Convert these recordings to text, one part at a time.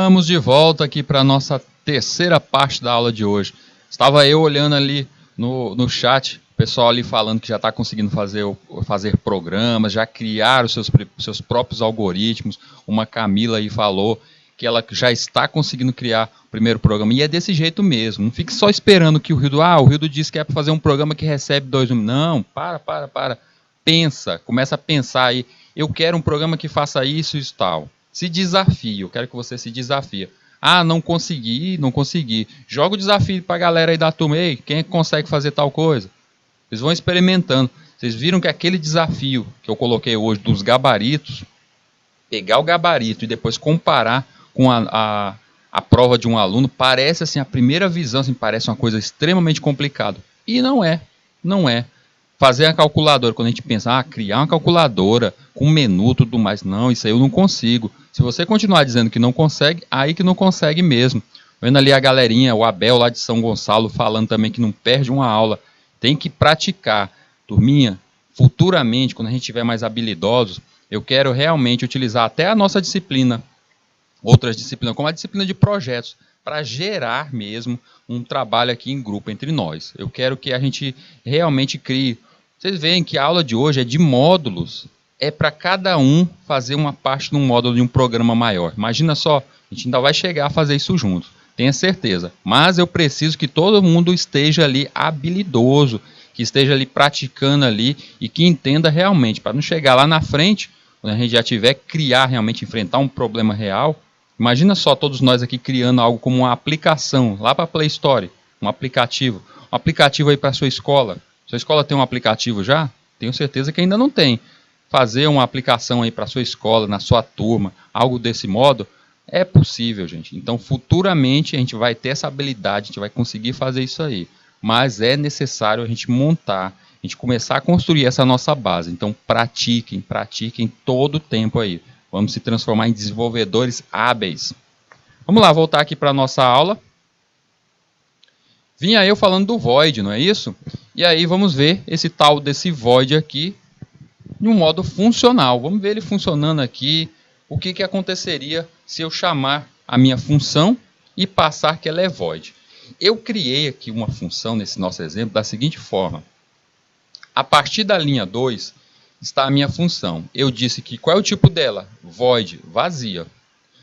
Estamos de volta aqui para a nossa terceira parte da aula de hoje. Estava eu olhando ali no chat, o pessoal ali falando que já está conseguindo fazer programas, já criar os seus próprios algoritmos. Uma Camila aí falou que ela já está conseguindo criar o primeiro programa. E é desse jeito mesmo. Não fique só esperando que o Rildo disse que é para fazer um programa que recebe 2 mil. Não, para. Pensa, começa a pensar aí. Eu quero um programa que faça isso e tal. Se desafie, eu quero que você se desafie. Ah, não consegui. Joga o desafio para a galera aí da turma. Ei, quem consegue fazer tal coisa? Vocês vão experimentando. Vocês viram que aquele desafio que eu coloquei hoje dos gabaritos, pegar o gabarito e depois comparar com a prova de um aluno, parece assim, a primeira visão, assim, parece uma coisa extremamente complicada. E não é. Fazer a calculadora, quando a gente pensa, criar uma calculadora com menu e tudo mais, não, isso aí eu não consigo. Se você continuar dizendo que não consegue, aí que não consegue mesmo. Vendo ali a galerinha, o Abel lá de São Gonçalo, falando também que não perde uma aula. Tem que praticar. Turminha, futuramente, quando a gente tiver mais habilidosos, eu quero realmente utilizar até a nossa disciplina, outras disciplinas, como a disciplina de projetos, para gerar mesmo um trabalho aqui em grupo entre nós. Eu quero que a gente realmente crie. Vocês veem que a aula de hoje é de módulos, é para cada um fazer uma parte de um módulo de um programa maior. Imagina só, a gente ainda vai chegar a fazer isso juntos, tenha certeza. Mas eu preciso que todo mundo esteja ali habilidoso, que esteja ali praticando ali e que entenda realmente, para não chegar lá na frente, quando a gente já tiver criar realmente, enfrentar um problema real. Imagina só todos nós aqui criando algo como uma aplicação, lá para a Play Store, um aplicativo aí para a sua escola. Sua escola tem um aplicativo já? Tenho certeza que ainda não tem. Fazer uma aplicação aí para a sua escola, na sua turma, algo desse modo, é possível, gente. Então, futuramente, a gente vai ter essa habilidade, a gente vai conseguir fazer isso aí. Mas é necessário a gente montar, a gente começar a construir essa nossa base. Então, pratiquem todo o tempo aí. Vamos se transformar em desenvolvedores hábeis. Vamos lá, voltar aqui para a nossa aula. Vinha eu falando do void, não é isso? E aí vamos ver esse tal desse void aqui de um modo funcional. Vamos ver ele funcionando aqui. O que aconteceria se eu chamar a minha função e passar que ela é void? Eu criei aqui uma função nesse nosso exemplo da seguinte forma. A partir da linha 2 está a minha função. Eu disse que qual é o tipo dela? Void, vazia.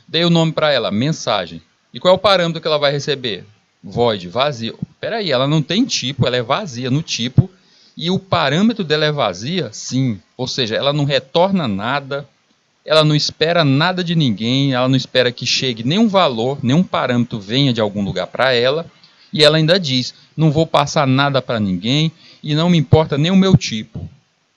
Dei o nome para ela, mensagem. E qual é o parâmetro que ela vai receber? Void, vazia. Espera aí, ela não tem tipo, ela é vazia no tipo. E o parâmetro dela é vazia? Sim. Ou seja, ela não retorna nada, ela não espera nada de ninguém, ela não espera que chegue nenhum valor, nenhum parâmetro venha de algum lugar para ela. E ela ainda diz, não vou passar nada para ninguém e não me importa nem o meu tipo.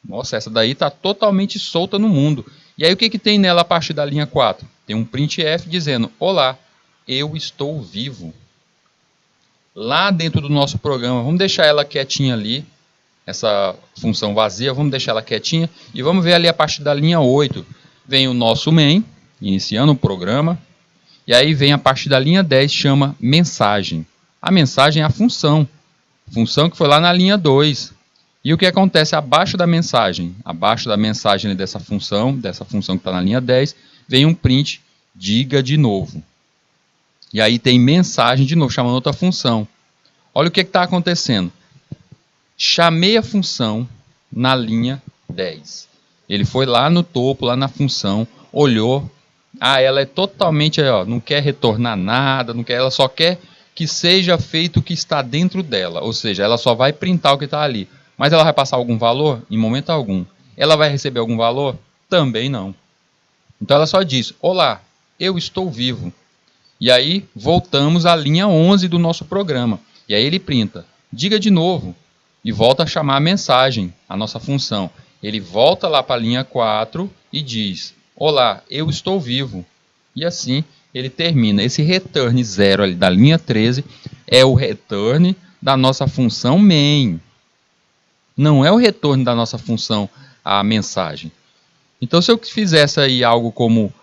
Nossa, essa daí está totalmente solta no mundo. E aí o que tem nela a partir da linha 4? Tem um printf dizendo, olá, eu estou vivo. Lá dentro do nosso programa, vamos deixar ela quietinha ali, essa função vazia, vamos deixar ela quietinha. E vamos ver ali a partir da linha 8. Vem o nosso main, iniciando o programa. E aí vem a partir da linha 10, chama mensagem. A mensagem é a função que foi lá na linha 2. E o que acontece abaixo da mensagem? Abaixo da mensagem dessa função que está na linha 10, vem um print, diga de novo. E aí tem mensagem de novo, chamando outra função. Olha o que está acontecendo. Chamei a função na linha 10. Ele foi lá no topo, lá na função, olhou. Ela é totalmente, não quer retornar nada, ela só quer que seja feito o que está dentro dela. Ou seja, ela só vai printar o que está ali. Mas ela vai passar algum valor? Em momento algum. Ela vai receber algum valor? Também não. Então ela só diz, olá, eu estou vivo. E aí voltamos à linha 11 do nosso programa. E aí ele printa, diga de novo. E volta a chamar a mensagem, a nossa função. Ele volta lá para a linha 4 e diz, olá, eu estou vivo. E assim ele termina. Esse return 0 ali da linha 13 é o return da nossa função main. Não é o retorno da nossa função a mensagem. Então, se eu fizesse aí algo como,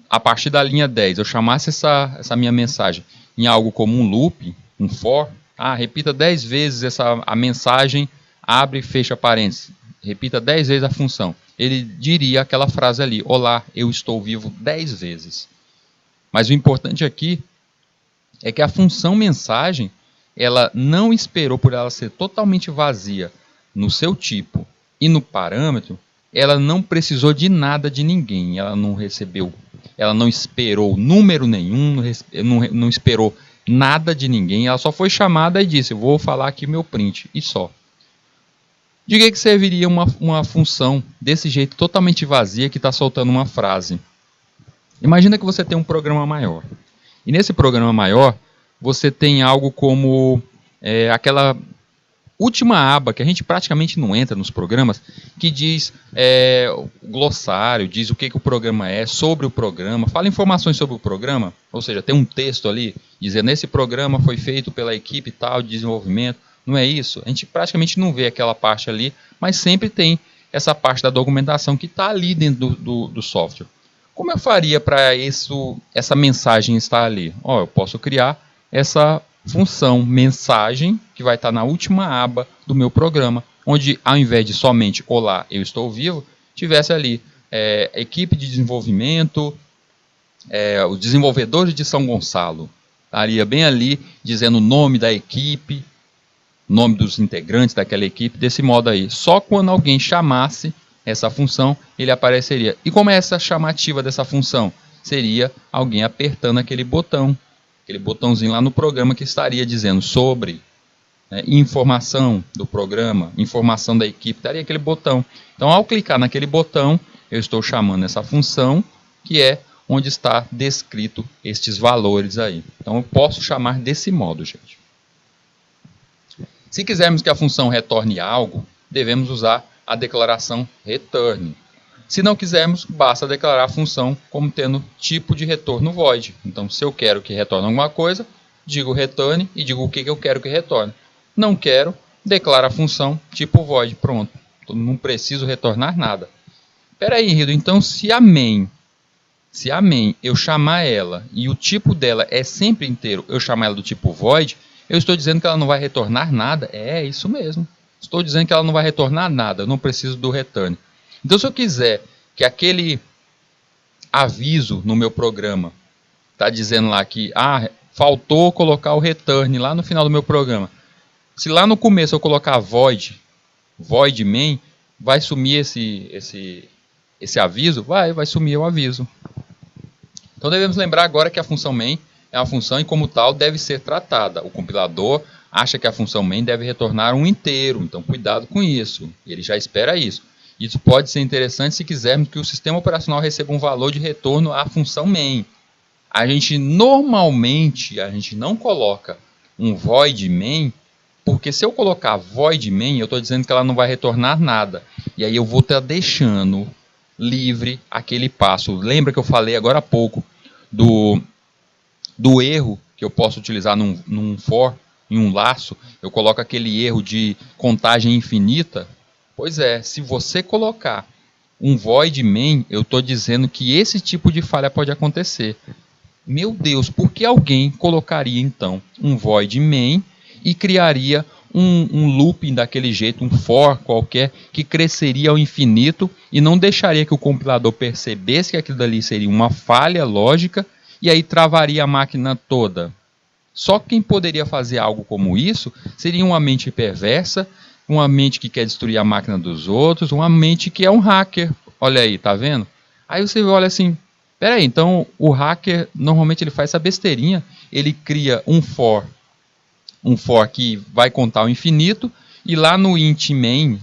a partir da linha 10, eu chamasse essa minha mensagem em algo como um loop, um for, repita 10 vezes a mensagem, abre e fecha parênteses, repita 10 vezes a função. Ele diria aquela frase ali, olá, eu estou vivo 10 vezes. Mas o importante aqui é que a função mensagem, ela não esperou por ela ser totalmente vazia no seu tipo e no parâmetro, ela não precisou de nada de ninguém, ela não recebeu, ela não esperou número nenhum, não esperou nada de ninguém, ela só foi chamada e disse, vou falar aqui meu print, e só. De que serviria uma função desse jeito totalmente vazia que está soltando uma frase? Imagina que você tem um programa maior. E nesse programa maior, você tem algo como aquela última aba, que a gente praticamente não entra nos programas, que diz o glossário, diz o que o programa é, sobre o programa, fala informações sobre o programa, ou seja, tem um texto ali, dizendo esse programa foi feito pela equipe tal de desenvolvimento, não é isso? A gente praticamente não vê aquela parte ali, mas sempre tem essa parte da documentação que está ali dentro do software. Como eu faria para essa mensagem estar ali? Eu posso criar essa função mensagem, que vai estar na última aba do meu programa, onde ao invés de somente olá, eu estou vivo, tivesse ali equipe de desenvolvimento, os desenvolvedores de São Gonçalo. Estaria bem ali dizendo o nome da equipe, nome dos integrantes daquela equipe, desse modo aí. Só quando alguém chamasse essa função, ele apareceria. E como é essa chamativa dessa função? Seria alguém apertando aquele botãozinho lá no programa que estaria dizendo sobre informação do programa, informação da equipe, estaria aquele botão. Então, ao clicar naquele botão, eu estou chamando essa função, que é onde está descrito estes valores aí. Então, eu posso chamar desse modo, gente. Se quisermos que a função retorne algo, devemos usar a declaração return. Se não quisermos, basta declarar a função como tendo tipo de retorno void. Então, se eu quero que retorne alguma coisa, digo return e digo o que eu quero que retorne. Não quero, declaro a função tipo void. Pronto, não preciso retornar nada. Espera aí, Rido, então se a main eu chamar ela e o tipo dela é sempre inteiro, eu chamar ela do tipo void, eu estou dizendo que ela não vai retornar nada? É isso mesmo. Estou dizendo que ela não vai retornar nada, eu não preciso do return. Então, se eu quiser que aquele aviso no meu programa está dizendo lá que faltou colocar o return lá no final do meu programa. Se lá no começo eu colocar void main, vai sumir esse aviso? Vai sumir o aviso. Então, devemos lembrar agora que a função main é uma função e, como tal, deve ser tratada. O compilador acha que a função main deve retornar um inteiro, então cuidado com isso. Ele já espera isso. Isso pode ser interessante se quisermos que o sistema operacional receba um valor de retorno à função main. Normalmente, a gente não coloca um void main, porque se eu colocar void main, eu estou dizendo que ela não vai retornar nada. E aí eu vou estar deixando livre aquele passo. Lembra que eu falei agora há pouco do erro que eu posso utilizar num for, em um laço, eu coloco aquele erro de contagem infinita. Pois é, se você colocar um void main, eu estou dizendo que esse tipo de falha pode acontecer. Meu Deus, por que alguém colocaria então um void main e criaria um looping daquele jeito, um for qualquer, que cresceria ao infinito e não deixaria que o compilador percebesse que aquilo dali seria uma falha lógica e aí travaria a máquina toda? Só quem poderia fazer algo como isso seria uma mente perversa, uma mente que quer destruir a máquina dos outros, uma mente que é um hacker. Olha aí, tá vendo? Aí você olha assim, peraí, então o hacker normalmente ele faz essa besteirinha, ele cria um for que vai contar o infinito, e lá no int main,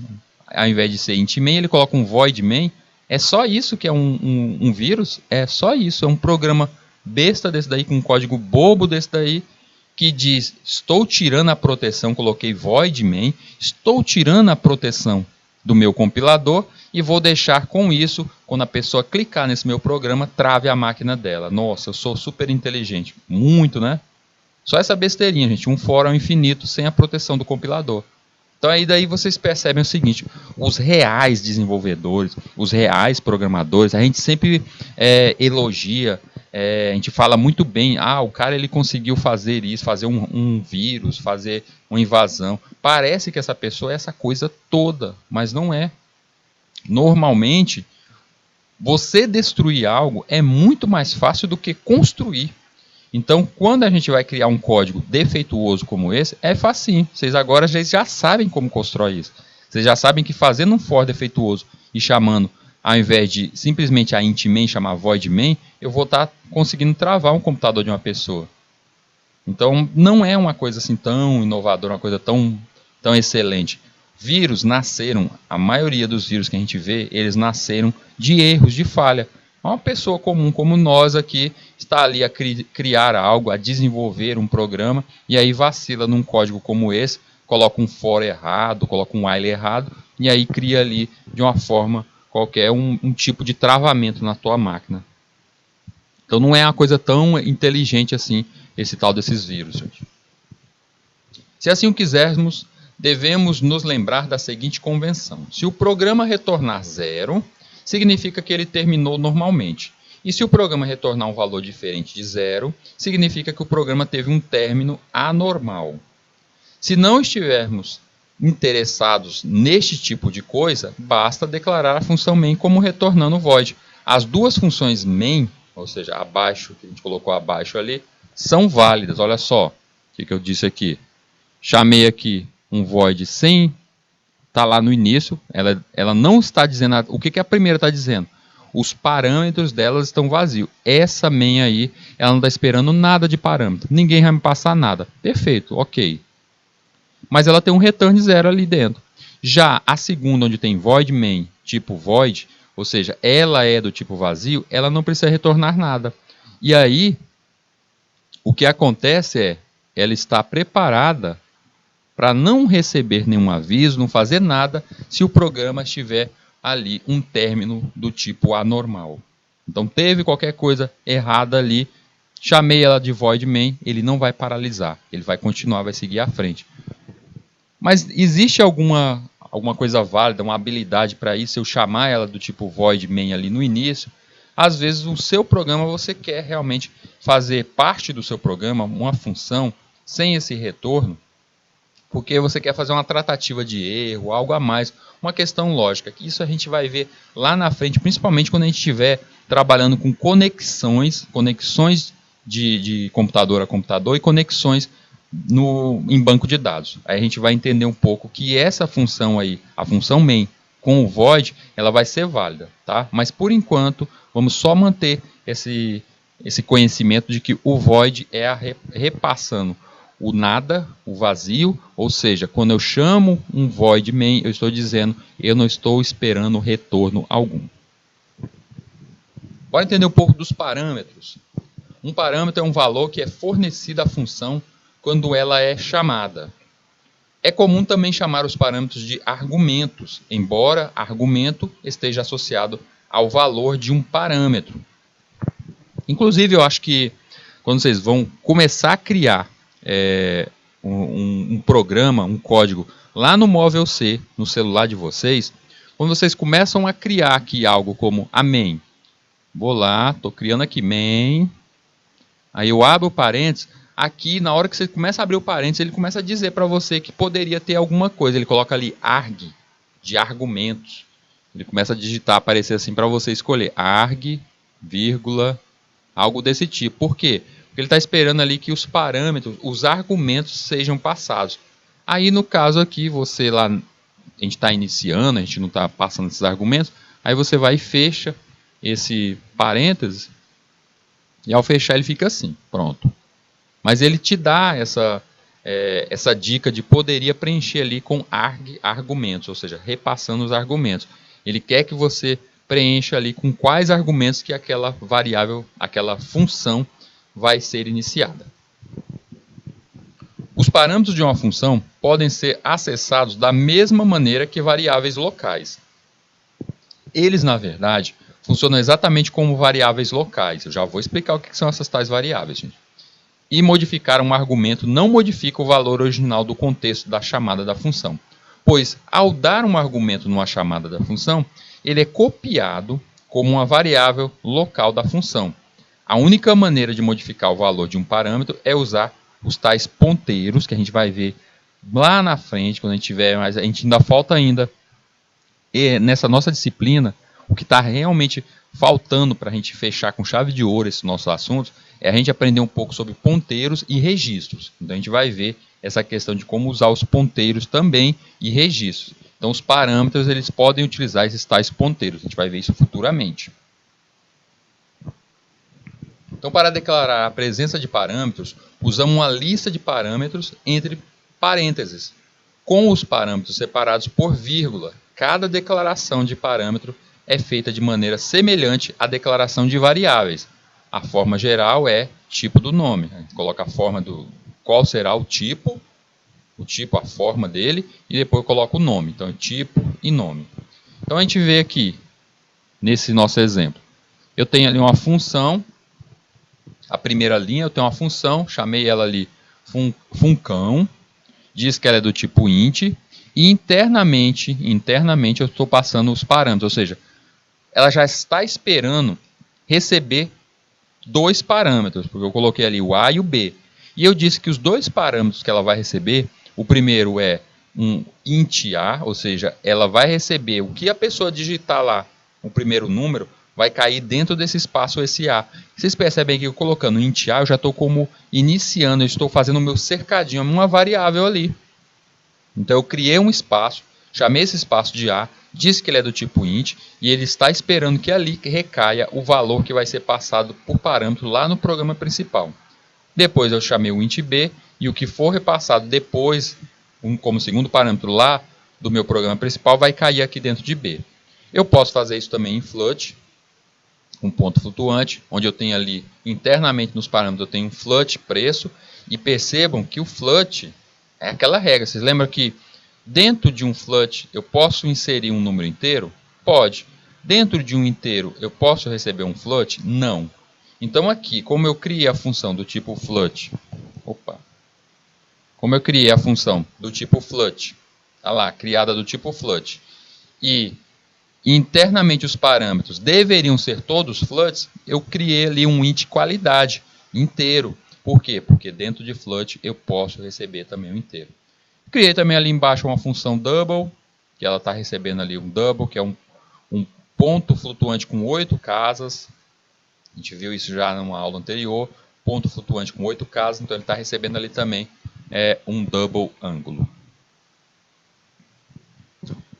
ao invés de ser int main, ele coloca um void main. É só isso que é um vírus? É só isso, é um programa besta desse daí, com um código bobo desse daí, que diz, estou tirando a proteção, coloquei void main, estou tirando a proteção do meu compilador e vou deixar com isso, quando a pessoa clicar nesse meu programa, trave a máquina dela. Nossa, eu sou super inteligente. Muito, né? Só essa besteirinha, gente, um for ao infinito sem a proteção do compilador. Então aí daí vocês percebem o seguinte, os reais desenvolvedores, os reais programadores, a gente sempre elogia, a gente fala muito bem, o cara ele conseguiu fazer isso, fazer um vírus, fazer uma invasão. Parece que essa pessoa é essa coisa toda, mas não é. Normalmente, Você destruir algo é muito mais fácil do que construir. Então, quando a gente vai criar um código defeituoso como esse, é facinho. Vocês agora já sabem como constrói isso. Vocês já sabem que fazendo um for defeituoso e chamando, ao invés de simplesmente a int main chamar void main, eu vou estar conseguindo travar um computador de uma pessoa. Então, não é uma coisa assim tão inovadora, uma coisa tão excelente. Vírus nasceram, a maioria dos vírus que a gente vê, eles nasceram de erros, de falha. Uma pessoa comum como nós aqui está ali a criar algo, a desenvolver um programa e aí vacila num código como esse, coloca um for errado, coloca um while errado e aí cria ali de uma forma qualquer um tipo de travamento na tua máquina. Então não é uma coisa tão inteligente assim esse tal desses vírus, gente. Se assim o quisermos, devemos nos lembrar da seguinte convenção. Se o programa retornar 0, significa que ele terminou normalmente. E se o programa retornar um valor diferente de 0, significa que o programa teve um término anormal. Se não estivermos interessados neste tipo de coisa, basta declarar a função main como retornando void. As duas funções main, ou seja, abaixo, que a gente colocou abaixo ali, são válidas. Olha só o que eu disse aqui. Chamei aqui um void sem estar lá no início, ela não está dizendo nada. O que a primeira está dizendo? Os parâmetros delas estão vazios. Essa main aí, ela não está esperando nada de parâmetro. Ninguém vai me passar nada. Perfeito, ok. Mas ela tem um return 0 ali dentro. Já a segunda, onde tem void main, tipo void, ou seja, ela é do tipo vazio, ela não precisa retornar nada. E aí, o que acontece é, ela está preparada para não receber nenhum aviso, não fazer nada, se o programa estiver ali um término do tipo anormal. Então teve qualquer coisa errada ali, chamei ela de void main, ele não vai paralisar, ele vai continuar, vai seguir à frente. Mas existe alguma coisa válida, uma habilidade para isso, eu chamar ela do tipo void main ali no início? Às vezes o seu programa você quer realmente fazer parte do seu programa, uma função, sem esse retorno, porque você quer fazer uma tratativa de erro, algo a mais, uma questão lógica, que isso a gente vai ver lá na frente, principalmente quando a gente estiver trabalhando com conexões de computador a computador e conexões em banco de dados. Aí a gente vai entender um pouco que essa função aí, a função main com o void, ela vai ser válida, tá? Mas por enquanto, vamos só manter esse conhecimento de que o void é repassando o nada, o vazio, ou seja, quando eu chamo um void main, eu estou dizendo, eu não estou esperando retorno algum. Bora entender um pouco dos parâmetros. Um parâmetro é um valor que é fornecido à função quando ela é chamada. É comum também chamar os parâmetros de argumentos, embora argumento esteja associado ao valor de um parâmetro. Inclusive, eu acho que quando vocês vão começar a criar um programa, um código, lá no móvel C, no celular de vocês, quando vocês começam a criar aqui algo como a main, vou lá, estou criando aqui main, aí eu abro o parênteses, aqui na hora que você começa a abrir o parênteses, ele começa a dizer para você que poderia ter alguma coisa, ele coloca ali arg, de argumentos, ele começa a digitar, aparecer assim para você escolher, arg, vírgula, algo desse tipo. Por quê? Porque ele está esperando ali que os parâmetros, os argumentos sejam passados. Aí no caso aqui, você lá, a gente está iniciando, a gente não está passando esses argumentos, aí você vai e fecha esse parênteses, e ao fechar ele fica assim, pronto. Mas ele te dá essa dica de poderia preencher ali com argumentos, ou seja, repassando os argumentos. Ele quer que você preencha ali com quais argumentos que aquela variável, aquela função vai ser iniciada. Os parâmetros de uma função podem ser acessados da mesma maneira que variáveis locais. Eles, na verdade, funcionam exatamente como variáveis locais. Eu já vou explicar o que são essas tais variáveis, gente. E modificar um argumento não modifica o valor original do contexto da chamada da função, pois, ao dar um argumento numa chamada da função, ele é copiado como uma variável local da função. A única maneira de modificar o valor de um parâmetro é usar os tais ponteiros, que a gente vai ver lá na frente, quando a gente tiver, mas a gente ainda falta ainda, e nessa nossa disciplina, o que está realmente faltando para a gente fechar com chave de ouro esse nosso assunto é a gente aprender um pouco sobre ponteiros e registros. Então a gente vai ver essa questão de como usar os ponteiros também e registros. Então os parâmetros eles podem utilizar esses tais ponteiros, a gente vai ver isso futuramente. Então para declarar a presença de parâmetros, usamos uma lista de parâmetros entre parênteses, com os parâmetros separados por vírgula. Cada declaração de parâmetro é feita de maneira semelhante à declaração de variáveis. A forma geral é tipo do nome. A gente coloca a forma do qual será o tipo, a forma dele, e depois coloca o nome. Então, tipo e nome. Então, a gente vê aqui, nesse nosso exemplo, eu tenho ali uma função, a primeira linha, eu tenho uma função, chamei ela ali funcão, diz que ela é do tipo int, e internamente eu estou passando os parâmetros, ou seja, ela já está esperando receber dois parâmetros, porque eu coloquei ali o A e o B. E eu disse que os dois parâmetros que ela vai receber, o primeiro é um int A, ou seja, ela vai receber o que a pessoa digitar lá, o primeiro número, vai cair dentro desse espaço esse A. Vocês percebem que eu colocando int A, eu já estou como iniciando, eu estou fazendo o meu cercadinho, uma variável ali. Então eu criei um espaço, chamei esse espaço de A, disse que ele é do tipo int, e ele está esperando que ali recaia o valor que vai ser passado por parâmetro lá no programa principal. Depois eu chamei o int B, e o que for repassado depois, como segundo parâmetro lá do meu programa principal, vai cair aqui dentro de B. Eu posso fazer isso também em float, um ponto flutuante, onde eu tenho ali, internamente nos parâmetros, eu tenho um float preço, e percebam que o float é aquela regra. Vocês lembram que dentro de um float eu posso inserir um número inteiro? Pode. Dentro de um inteiro eu posso receber um float? Não. Então aqui, como eu criei a função do tipo float, como eu criei a função do tipo float, tá lá, criada do tipo float, e internamente os parâmetros deveriam ser todos floats, eu criei ali um int qualidade inteiro. Por quê? Porque dentro de float eu posso receber também o inteiro. Criei também ali embaixo uma função double, que ela está recebendo ali um double, que é um ponto flutuante com 8 casas. A gente viu isso já numa aula anterior. Ponto flutuante com 8 casas, então ele está recebendo ali também um double ângulo.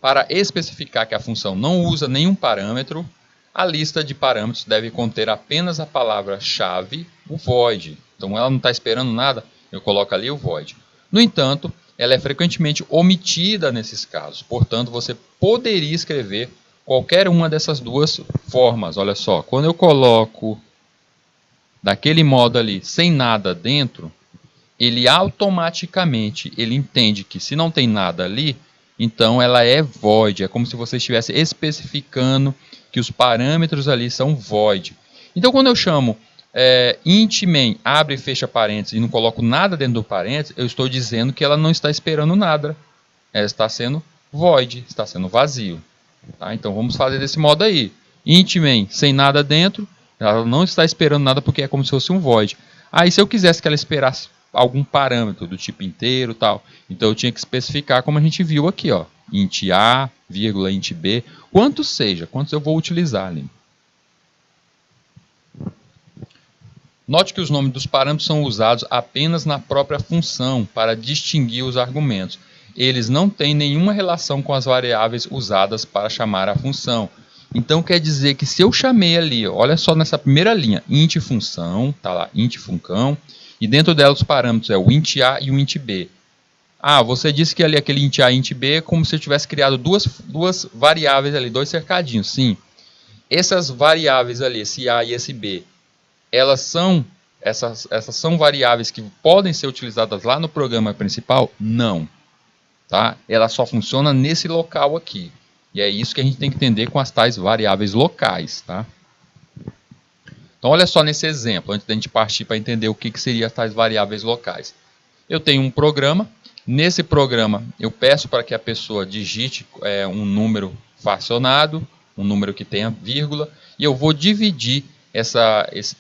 Para especificar que a função não usa nenhum parâmetro, a lista de parâmetros deve conter apenas a palavra-chave, o void. Então ela não está esperando nada, eu coloco ali o void. No entanto, ela é frequentemente omitida nesses casos. Portanto, você poderia escrever qualquer uma dessas duas formas. Olha só, quando eu coloco daquele modo ali, sem nada dentro, ele automaticamente entende que se não tem nada ali, então ela é void. É como se você estivesse especificando que os parâmetros ali são void. Então quando eu chamo int main, abre e fecha parênteses e não coloco nada dentro do parênteses, eu estou dizendo que ela não está esperando nada. Ela está sendo void, está sendo vazio. Tá? Então vamos fazer desse modo aí. Int main sem nada dentro, ela não está esperando nada porque é como se fosse um void. Aí se eu quisesse que ela esperasse algum parâmetro do tipo inteiro tal, então eu tinha que especificar como a gente viu aqui, ó, int A, vírgula, int B, quantos eu vou utilizar ali. Note que os nomes dos parâmetros são usados apenas na própria função para distinguir os argumentos. Eles não têm nenhuma relação com as variáveis usadas para chamar a função. Então quer dizer que se eu chamei ali, olha só nessa primeira linha, int função, tá lá, int funcão, e dentro dela os parâmetros é o int A e o int B. Ah, você disse que ali aquele int A e int B é como se eu tivesse criado duas variáveis ali, dois cercadinhos. Sim, essas variáveis ali, esse A e esse B, essas são variáveis que podem ser utilizadas lá no programa principal? Não. Tá? Ela só funciona nesse local aqui. E é isso que a gente tem que entender com as tais variáveis locais. Tá? Então, olha só nesse exemplo, antes da gente partir para entender o que seriam as tais variáveis locais. Eu tenho um programa. Nesse programa, eu peço para que a pessoa digite um número fracionado, um número que tenha vírgula, e eu vou dividir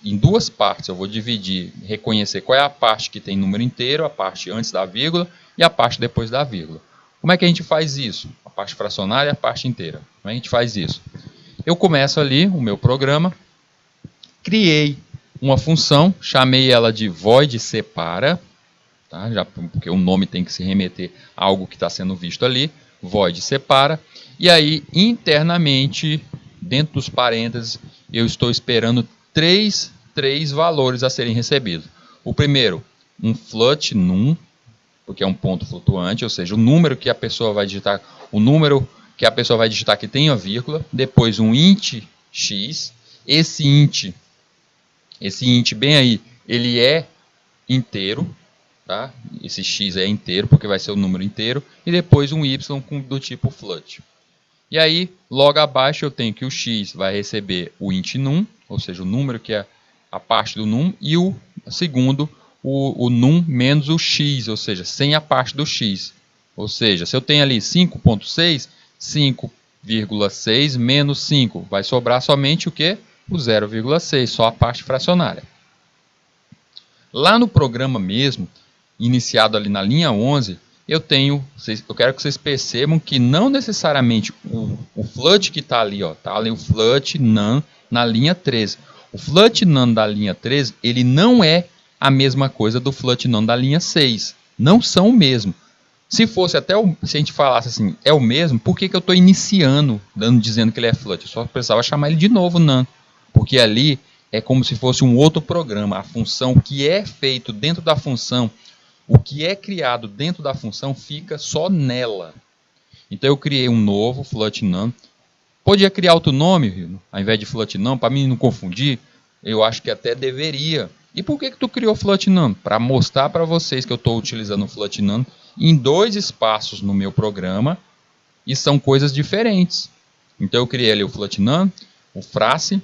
em duas partes. Eu vou dividir, reconhecer qual é a parte que tem número inteiro, a parte antes da vírgula e a parte depois da vírgula. Como é que a gente faz isso? A parte fracionária e a parte inteira. Como é que a gente faz isso? eu começo ali o meu programa, criei uma função, chamei ela de void separa, tá? Já, porque o nome tem que se remeter a algo que está sendo visto ali, void separa, e aí internamente, dentro dos parênteses, eu estou esperando três valores a serem recebidos. O primeiro, um float num, porque é um ponto flutuante, ou seja, o número que a pessoa vai digitar, que tenha vírgula, depois um int x, esse int bem aí, ele é inteiro, tá? Esse x é inteiro, porque vai ser o número inteiro, e depois um y do tipo float. E aí, logo abaixo eu tenho que o x vai receber o int num, ou seja, o número que é a parte do num, e o segundo, o num menos o x, ou seja, sem a parte do x. Ou seja, se eu tenho ali 5.6, 5,6 menos 5, vai sobrar somente o quê? O 0,6, só a parte fracionária. Lá no programa mesmo, iniciado ali na linha 11, eu quero que vocês percebam que não necessariamente o float que está ali, está ali o float none na linha 13. O float none da linha 13, ele não é a mesma coisa do float none da linha 6. Não são o mesmo. Se fosse se a gente falasse assim, é o mesmo, por que eu estou iniciando, dizendo que ele é float? Eu só precisava chamar ele de novo none, porque ali é como se fosse um outro programa. A função que é feito dentro da função, o que é criado dentro da função fica só nela. Então eu criei um novo float none. Podia criar outro nome, ao invés de float none, para mim não confundir. Eu acho que até deveria. E por que tu criou float none? Para mostrar para vocês que eu estou utilizando o float none em dois espaços no meu programa e são coisas diferentes. Então eu criei ali o float none, o frace,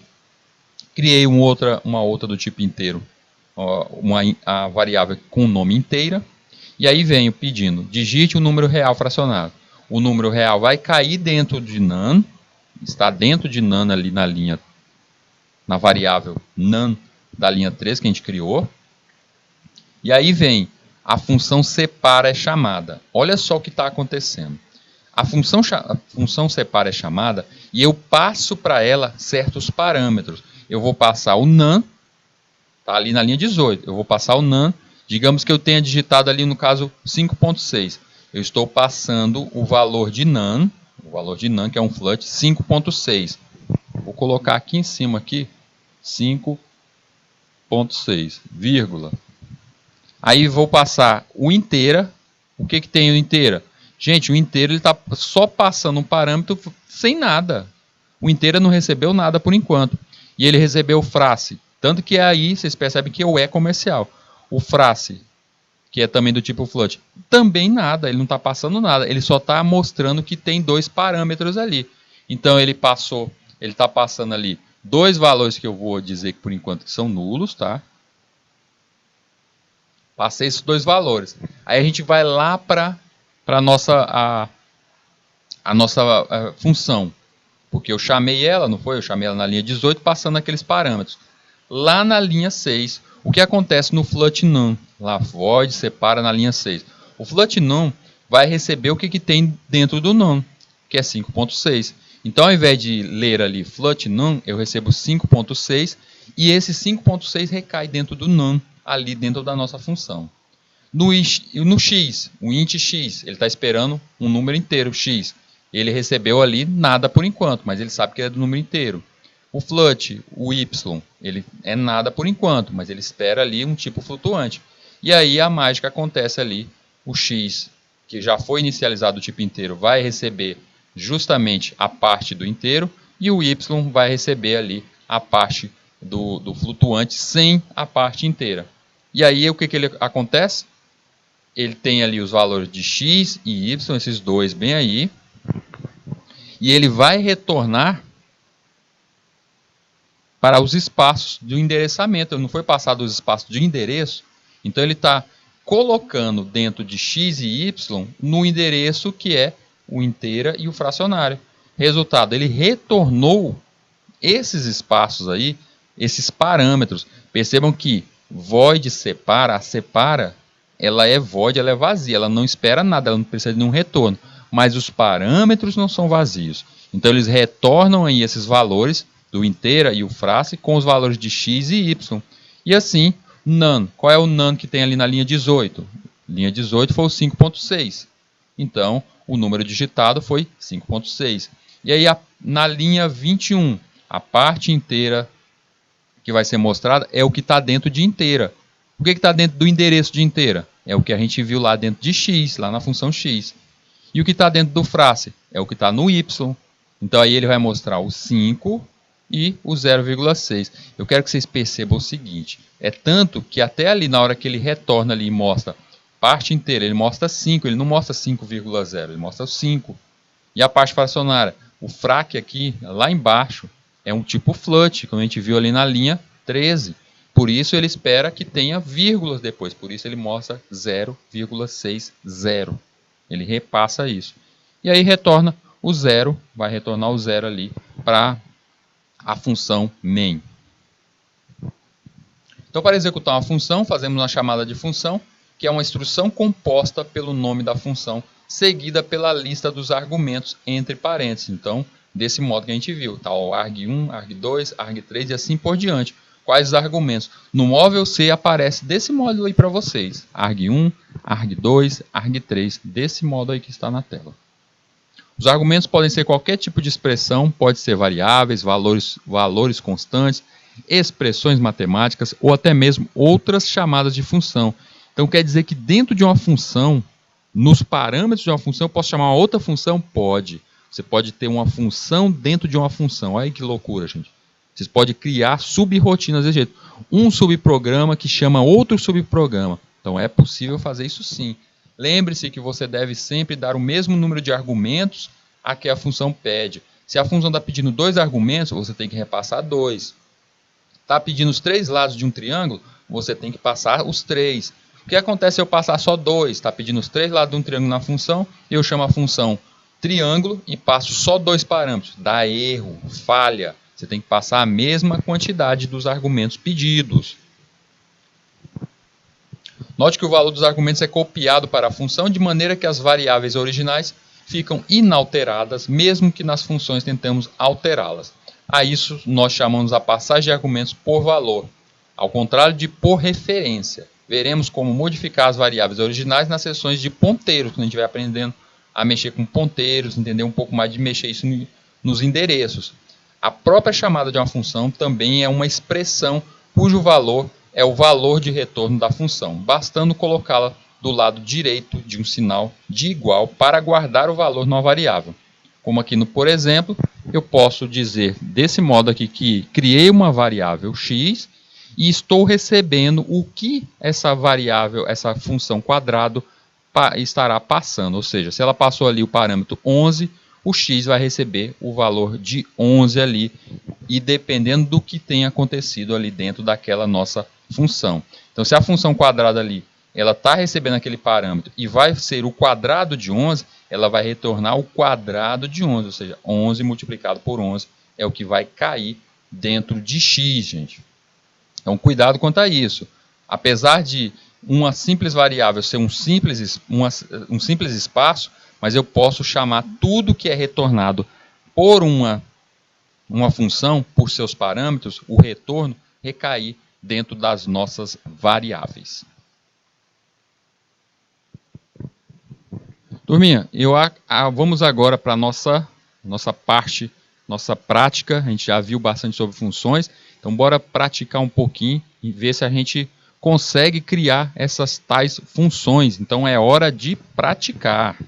criei uma outra do tipo inteiro, a variável com nome inteira, e aí venho pedindo, digite o número real fracionado. O número real vai cair dentro de none, está dentro de none ali na variável none da linha 3 que a gente criou. E aí vem, a função separa é chamada. Olha só o que está acontecendo. A função separa é chamada e eu passo para ela certos parâmetros. Eu vou passar o none, está ali na linha 18. Eu vou passar o none, digamos que eu tenha digitado ali no caso 5.6. Eu estou passando o valor de none, que é um float, 5.6. Vou colocar aqui em cima, 5.6, vírgula. Aí vou passar o inteira. O que tem o inteira? Gente, o inteiro está só passando um parâmetro sem nada. O inteira não recebeu nada por enquanto. E ele recebeu o frace. Tanto que aí vocês percebem que é comercial. O frace, que é também do tipo float, também nada. Ele não está passando nada. Ele só está mostrando que tem dois parâmetros ali. Então ele está passando ali dois valores que eu vou dizer que por enquanto são nulos, tá? Passei esses dois valores. Aí a gente vai lá para a nossa função. Porque eu chamei ela, não foi? Eu chamei ela na linha 18, passando aqueles parâmetros. Lá na linha 6, o que acontece no float none? Lá, void separa na linha 6. O float none vai receber o que tem dentro do none, que é 5.6. Então, ao invés de ler ali float none, eu recebo 5.6 e esse 5.6 recai dentro do none, ali dentro da nossa função. No x, o int x, ele está esperando um número inteiro, x. Ele recebeu ali nada por enquanto, mas ele sabe que é do número inteiro. O float, o y, ele é nada por enquanto, mas ele espera ali um tipo flutuante. E aí a mágica acontece ali, o x, que já foi inicializado do tipo inteiro, vai receber justamente a parte do inteiro, e o y vai receber ali a parte do flutuante sem a parte inteira. E aí o que ele acontece? Ele tem ali os valores de x e y, esses dois bem aí, e ele vai retornar para os espaços do endereçamento. Não foi passado os espaços de endereço, então ele está colocando dentro de x e y no endereço que é o inteira e o fracionário. Resultado, ele retornou esses espaços aí, esses parâmetros. Percebam que void separa, a separa, ela é void, ela é vazia, ela não espera nada, ela não precisa de nenhum retorno. Mas os parâmetros não são vazios. Então eles retornam aí esses valores do inteira e o Frace com os valores de x e y. E assim, NaN. Qual é o NaN que tem ali na linha 18? Linha 18 foi o 5.6. Então, o número digitado foi 5.6. E aí, na linha 21, a parte inteira que vai ser mostrada é o que está dentro de inteira. O que está dentro do endereço de inteira? É o que a gente viu lá dentro de x, lá na função x. E o que está dentro do Frace? É o que está no y. Então, aí ele vai mostrar o 5 e o 0,6. Eu quero que vocês percebam o seguinte. É tanto que até ali, na hora que ele retorna ali e mostra parte inteira, ele mostra 5, ele não mostra 5,0, ele mostra 5. E a parte fracionária? O frac aqui, lá embaixo, é um tipo flut, como a gente viu ali na linha 13. Por isso ele espera que tenha vírgulas depois, por isso ele mostra 0,60. Ele repassa isso. E aí retorna o 0, vai retornar o 0 ali para a função main. Então, para executar uma função, fazemos uma chamada de função, que é uma instrução composta pelo nome da função, seguida pela lista dos argumentos entre parênteses. Então, desse modo que a gente viu, tá? O arg1, arg2, arg3 e assim por diante. Quais os argumentos? No móvel C aparece desse modo aí para vocês. arg1, arg2, arg3, desse modo aí que está na tela. Os argumentos podem ser qualquer tipo de expressão, pode ser variáveis, valores constantes, expressões matemáticas ou até mesmo outras chamadas de função. Então quer dizer que dentro de uma função, nos parâmetros de uma função, eu posso chamar uma outra função? Pode. Você pode ter uma função dentro de uma função. Olha que loucura, gente. Vocês podem criar sub-rotinas desse jeito. Um subprograma que chama outro subprograma. Então é possível fazer isso sim. Lembre-se que você deve sempre dar o mesmo número de argumentos a que a função pede. Se a função está pedindo 2 argumentos, você tem que repassar 2. Está pedindo os 3 lados de um triângulo, você tem que passar os 3. O que acontece se eu passar só 2? Está pedindo os 3 lados de um triângulo na função, eu chamo a função triângulo e passo só 2 parâmetros. Dá erro, falha. Você tem que passar a mesma quantidade dos argumentos pedidos. Note que o valor dos argumentos é copiado para a função de maneira que as variáveis originais ficam inalteradas, mesmo que nas funções tentamos alterá-las. A isso nós chamamos a passagem de argumentos por valor, ao contrário de por referência. Veremos como modificar as variáveis originais nas seções de ponteiros, quando a gente vai aprendendo a mexer com ponteiros, entender um pouco mais de mexer isso nos endereços. A própria chamada de uma função também é uma expressão cujo valor é o valor de retorno da função, bastando colocá-la do lado direito de um sinal de igual para guardar o valor numa variável. Como aqui no por exemplo, eu posso dizer desse modo aqui que criei uma variável x e estou recebendo o que essa variável, essa função quadrado estará passando. Ou seja, se ela passou ali o parâmetro 11, o x vai receber o valor de 11 ali, e dependendo do que tenha acontecido ali dentro daquela nossa função. Então, se a função quadrada ali, ela está recebendo aquele parâmetro e vai ser o quadrado de 11, ela vai retornar o quadrado de 11, ou seja, 11 multiplicado por 11 é o que vai cair dentro de x, gente. Então, cuidado quanto a isso. Apesar de uma simples variável ser um simples espaço, mas eu posso chamar tudo que é retornado por uma função, por seus parâmetros, o retorno recair dentro das nossas variáveis. Turminha, vamos agora para a nossa parte, nossa prática. A gente já viu bastante sobre funções, então bora praticar um pouquinho e ver se a gente consegue criar essas tais funções. Então é hora de praticar.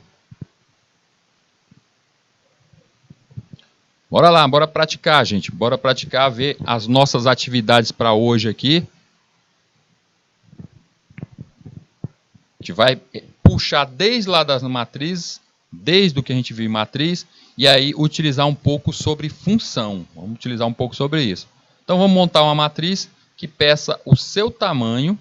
Bora lá, bora praticar, gente. Bora praticar, ver as nossas atividades para hoje aqui. A gente vai puxar desde lá das matrizes, desde o que a gente viu em matriz, e aí utilizar um pouco sobre função. Vamos utilizar um pouco sobre isso. Então vamos montar uma matriz que peça o seu tamanho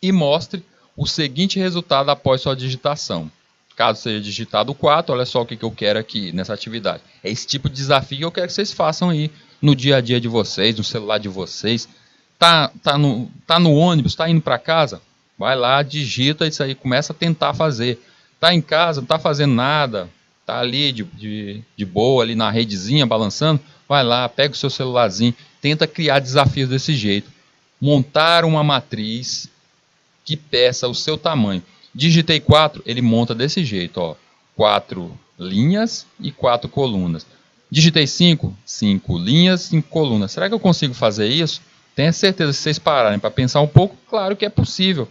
e mostre o seguinte resultado após sua digitação. Caso seja digitado 4, olha só o que eu quero aqui nessa atividade. É esse tipo de desafio que eu quero que vocês façam aí no dia a dia de vocês, no celular de vocês. Tá no ônibus, tá indo para casa? Vai lá, digita isso aí, começa a tentar fazer. Tá em casa, não tá fazendo nada, tá ali de boa, ali na redezinha, balançando, vai lá, pega o seu celularzinho, tenta criar desafios desse jeito. Montar uma matriz que peça o seu tamanho. Digitei 4, ele monta desse jeito, ó, 4 linhas e 4 colunas. Digitei 5, 5 linhas, 5 colunas. Será que eu consigo fazer isso? Tenha certeza, se vocês pararem para pensar um pouco, claro que é possível.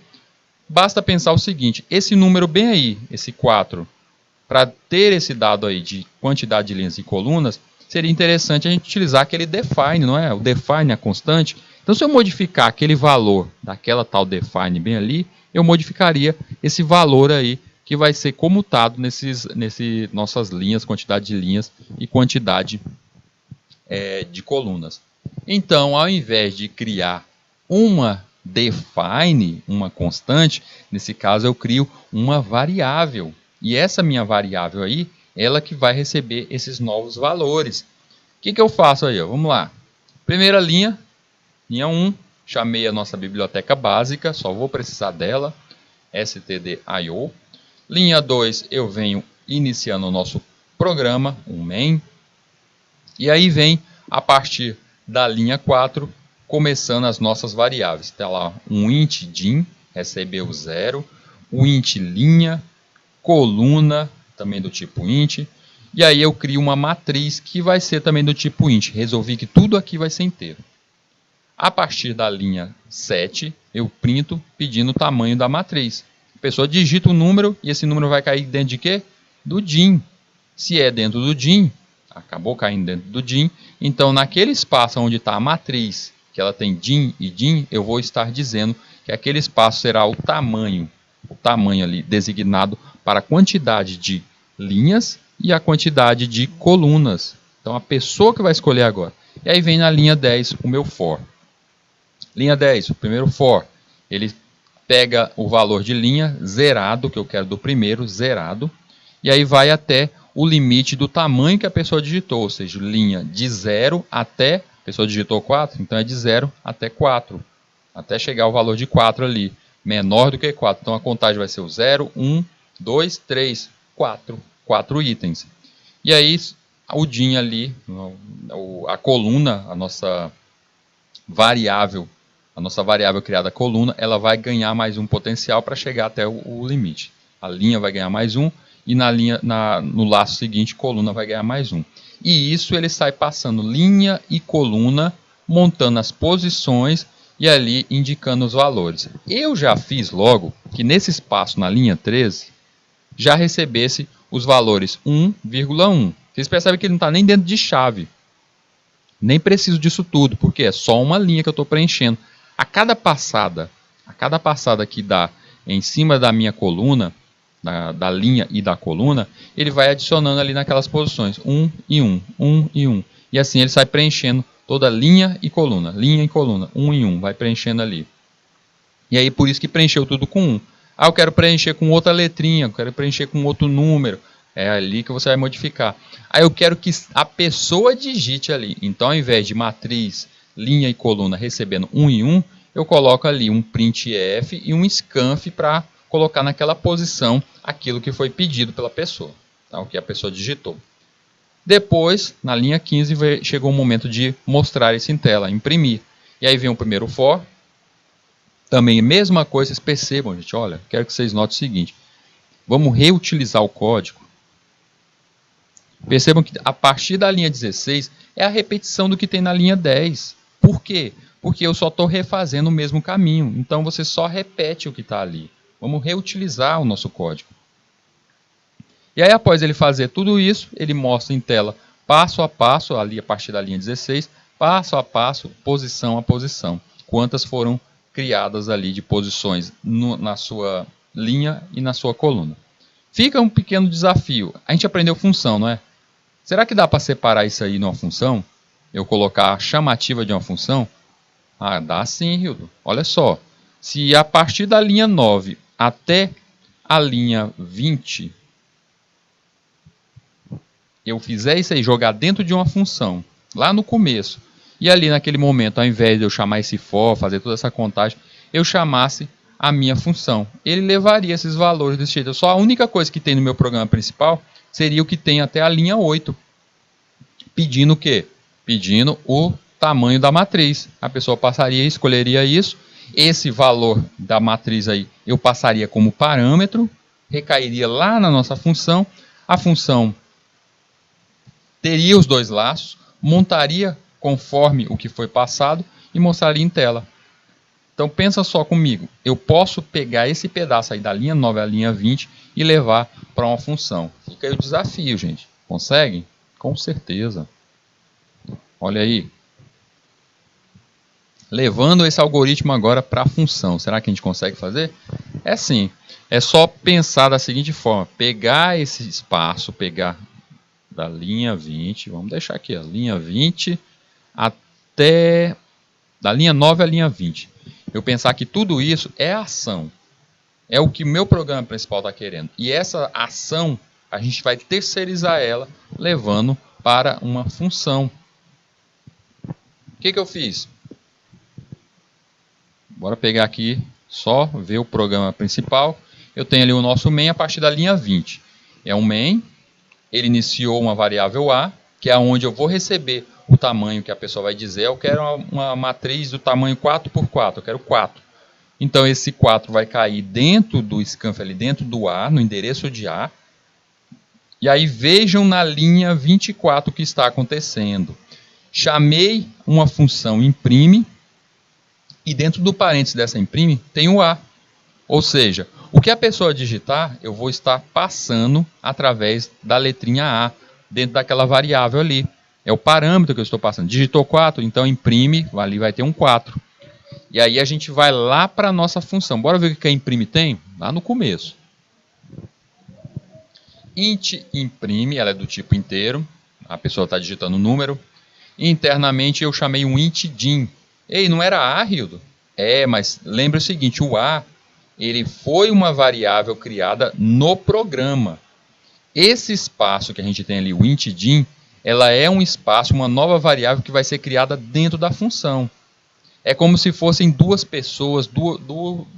Basta pensar o seguinte, esse número bem aí, esse 4, para ter esse dado aí de quantidade de linhas e colunas, seria interessante a gente utilizar aquele define, não é? O define, a constante. Então, se eu modificar aquele valor daquela tal define bem ali, eu modificaria esse valor aí, que vai ser comutado nesse nossas linhas, quantidade de linhas e quantidade de colunas. Então, ao invés de criar uma define, uma constante, nesse caso eu crio uma variável. E essa minha variável aí, ela que vai receber esses novos valores. O que eu faço aí? Vamos lá. Primeira linha, linha 1, chamei a nossa biblioteca básica, só vou precisar dela, stdio. Linha 2, eu venho iniciando o nosso programa, um main. E aí vem, a partir da linha 4, começando as nossas variáveis. Está lá um int dim, recebeu 0, o int linha, coluna, também do tipo int. E aí eu crio uma matriz que vai ser também do tipo int. Resolvi que tudo aqui vai ser inteiro. A partir da linha 7, eu printo pedindo o tamanho da matriz. A pessoa digita o número e esse número vai cair dentro de quê? Do dim. Se é dentro do dim, acabou caindo dentro do dim, então naquele espaço onde está a matriz, que ela tem dim e dim, eu vou estar dizendo que aquele espaço será o tamanho ali designado para a quantidade de linhas e a quantidade de colunas. Então a pessoa que vai escolher agora. E aí vem na linha 10 o meu for. Linha 10, o primeiro for, ele pega o valor de linha zerado, que eu quero do primeiro, zerado, e aí vai até o limite do tamanho que a pessoa digitou, ou seja, linha de 0 até, a pessoa digitou 4, então é de 0 até 4, até chegar ao valor de 4 ali, menor do que 4. Então a contagem vai ser o 0, 1, 2, 3, 4, 4 itens. E aí o dim ali, a coluna, a nossa variável criada coluna, ela vai ganhar mais um potencial para chegar até o limite. A linha vai ganhar mais um e no laço seguinte, coluna vai ganhar mais um. E isso ele sai passando linha e coluna, montando as posições e ali indicando os valores. Eu já fiz logo que nesse espaço, na linha 13, já recebesse os valores 1,1. Vocês percebem que ele não está nem dentro de chave. Nem preciso disso tudo, porque é só uma linha que eu estou preenchendo. A cada passada que dá em cima da minha coluna, da linha e da coluna, ele vai adicionando ali naquelas posições, 1 e 1, 1 e 1. E assim ele sai preenchendo toda linha e coluna, 1 e 1, vai preenchendo ali. E aí por isso que preencheu tudo com 1. Ah, eu quero preencher com outra letrinha, eu quero preencher com outro número. É ali que você vai modificar. Aí eu quero que a pessoa digite ali. Então, ao invés de matriz, linha e coluna recebendo 1 e 1, eu coloco ali um printf e um scanf para colocar naquela posição aquilo que foi pedido pela pessoa, tá? O que a pessoa digitou. Depois, na linha 15, chegou o momento de mostrar isso em tela, imprimir. E aí vem o primeiro for. Também, mesma coisa, vocês percebam, gente, olha, quero que vocês notem o seguinte. Vamos reutilizar o código. Percebam que a partir da linha 16 é a repetição do que tem na linha 10. Por quê? Porque eu só estou refazendo o mesmo caminho. Então você só repete o que está ali. Vamos reutilizar o nosso código. E aí após ele fazer tudo isso, ele mostra em tela passo a passo, ali a partir da linha 16, passo a passo, posição a posição. Quantas foram criadas ali de posições na sua linha e na sua coluna. Fica um pequeno desafio. A gente aprendeu função, não é? Será que dá para separar isso aí numa função? Eu colocar a chamativa de uma função? Ah, dá sim, Hildo. Olha só. Se a partir da linha 9 até a linha 20, eu fizer isso aí, jogar dentro de uma função, lá no começo, e ali naquele momento, ao invés de eu chamar esse for, fazer toda essa contagem, eu chamasse a minha função. Ele levaria esses valores desse jeito. Só a única coisa que tem no meu programa principal seria o que tem até a linha 8. Pedindo o quê? Pedindo o tamanho da matriz. A pessoa passaria, escolheria isso. Esse valor da matriz aí eu passaria como parâmetro, recairia lá na nossa função. A função teria os dois laços, montaria conforme o que foi passado e mostraria em tela. Então pensa só comigo, eu posso pegar esse pedaço aí da linha 9 à linha 20 e levar para uma função. Fica aí o desafio, gente. Conseguem? Com certeza. Olha aí. Levando esse algoritmo agora para a função. Será que a gente consegue fazer? É sim. É só pensar da seguinte forma. Pegar esse espaço, pegar da linha 20, vamos deixar aqui, a linha 20 até da linha 9 à linha 20. Eu pensar que tudo isso é ação. É o que o meu programa principal está querendo. E essa ação, a gente vai terceirizar ela, levando para uma função. O que eu fiz? Bora pegar aqui, só ver o programa principal. Eu tenho ali o nosso main a partir da linha 20. É um main, ele iniciou uma variável A, que é onde eu vou receber o tamanho que a pessoa vai dizer. Eu quero uma matriz do tamanho 4x4, eu quero 4. Então esse 4 vai cair dentro do scanf, ali dentro do A, no endereço de A. E aí vejam na linha 24 o que está acontecendo. Chamei uma função imprime, e dentro do parênteses dessa imprime tem o A. Ou seja, o que a pessoa digitar, eu vou estar passando através da letrinha A, dentro daquela variável ali. É o parâmetro que eu estou passando. Digitou 4, então imprime, ali vai ter um 4. E aí a gente vai lá para a nossa função. Bora ver o que a imprime tem? Lá no começo. Int imprime, ela é do tipo inteiro. A pessoa está digitando o número. Internamente eu chamei um int dim. Ei, não era A, Rildo? É, mas lembra o seguinte, o A, ele foi uma variável criada no programa. Esse espaço que a gente tem ali, o int dim, ela é um espaço, uma nova variável que vai ser criada dentro da função. É como se fossem duas pessoas,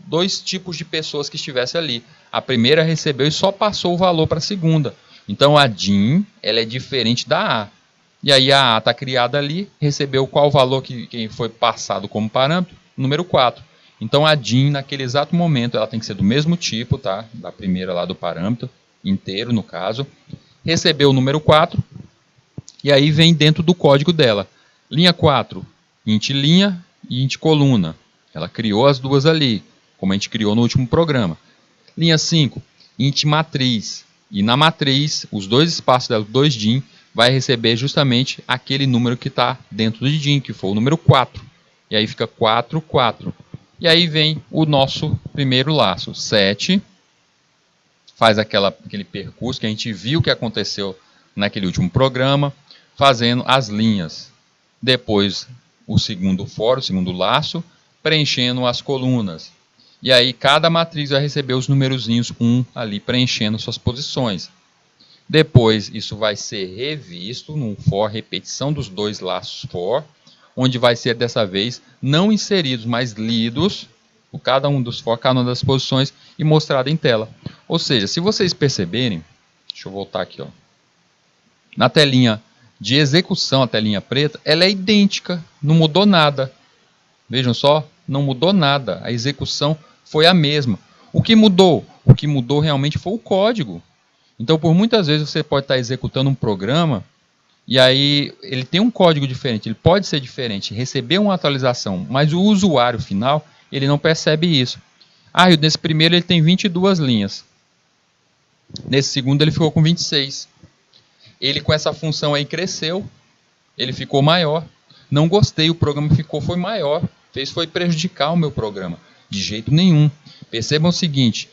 dois tipos de pessoas que estivessem ali. A primeira recebeu e só passou o valor para a segunda. Então a dim, ela é diferente da A. E aí a A está criada ali, recebeu qual valor que foi passado como parâmetro? Número 4. Então a dim, naquele exato momento, ela tem que ser do mesmo tipo, tá? Da primeira lá do parâmetro, inteiro no caso. Recebeu o número 4, e aí vem dentro do código dela. Linha 4, int linha e int coluna. Ela criou as duas ali, como a gente criou no último programa. Linha 5, int matriz. E na matriz, os dois espaços dela, 2 dim, vai receber justamente aquele número que está dentro do dim, que foi o número 4. E aí fica 4, 4. E aí vem o nosso primeiro laço, 7. Faz aquele percurso que a gente viu que aconteceu naquele último programa, fazendo as linhas. Depois o segundo for, o segundo laço, preenchendo as colunas. E aí cada matriz vai receber os numerozinhos 1 ali preenchendo suas posições. Depois isso vai ser revisto num for, repetição dos dois laços for, onde vai ser dessa vez não inseridos, mas lidos, cada um dos for, cada uma das posições e mostrado em tela. Ou seja, se vocês perceberem, deixa eu voltar aqui, ó, na telinha de execução, a telinha preta, ela é idêntica, não mudou nada. Vejam só, não mudou nada, a execução foi a mesma. O que mudou? O que mudou realmente foi o código. Então, por muitas vezes você pode estar executando um programa e aí ele tem um código diferente, ele pode ser diferente, receber uma atualização, mas o usuário final, ele não percebe isso. Ah, nesse primeiro ele tem 22 linhas. Nesse segundo ele ficou com 26. Ele com essa função aí cresceu, ele ficou maior. Não gostei, o programa foi maior. Foi prejudicar o meu programa. De jeito nenhum. Percebam o seguinte,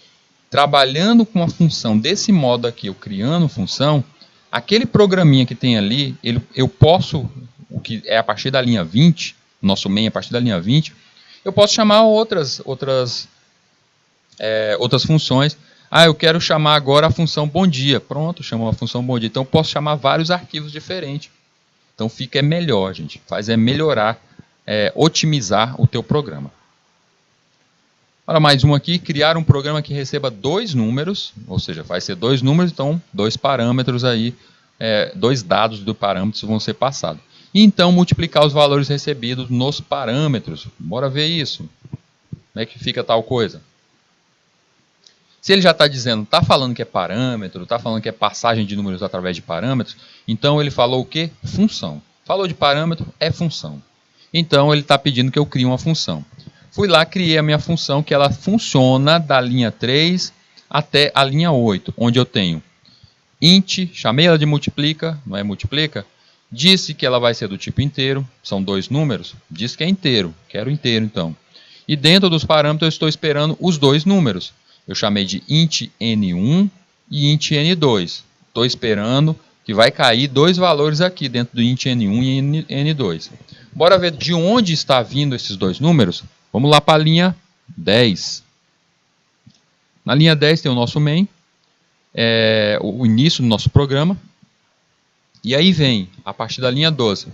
trabalhando com a função desse modo aqui, eu criando função, aquele programinha que tem ali, eu posso, o que é a partir da linha 20, nosso main a partir da linha 20, eu posso chamar outras funções. Ah, eu quero chamar agora a função bom dia. Pronto, chamou a função bom dia. Então eu posso chamar vários arquivos diferentes. Então fica melhor, gente. Melhorar, otimizar o teu programa. Para mais um aqui, criar um programa que receba 2 números, ou seja, vai ser 2 números, então 2 parâmetros aí, 2 dados do parâmetro vão ser passados. E então multiplicar os valores recebidos nos parâmetros. Bora ver isso. Como é que fica tal coisa? Se ele já está dizendo, está falando que é parâmetro, está falando que é passagem de números através de parâmetros, então ele falou o quê? Função. Falou de parâmetro, é função. Então ele está pedindo que eu crie uma função. Fui lá, criei a minha função, que ela funciona da linha 3 até a linha 8, onde eu tenho int, chamei ela de multiplica, não é multiplica, disse que ela vai ser do tipo inteiro, são 2 números, disse que é inteiro, quero inteiro então. E dentro dos parâmetros eu estou esperando os 2 números. Eu chamei de int n1 e int n2. Estou esperando que vai cair 2 valores aqui dentro do int n1 e n2. Bora ver de onde está vindo esses 2 números? Vamos lá para a linha 10. Na linha 10 tem o nosso main, o início do nosso programa. E aí vem, a partir da linha 12,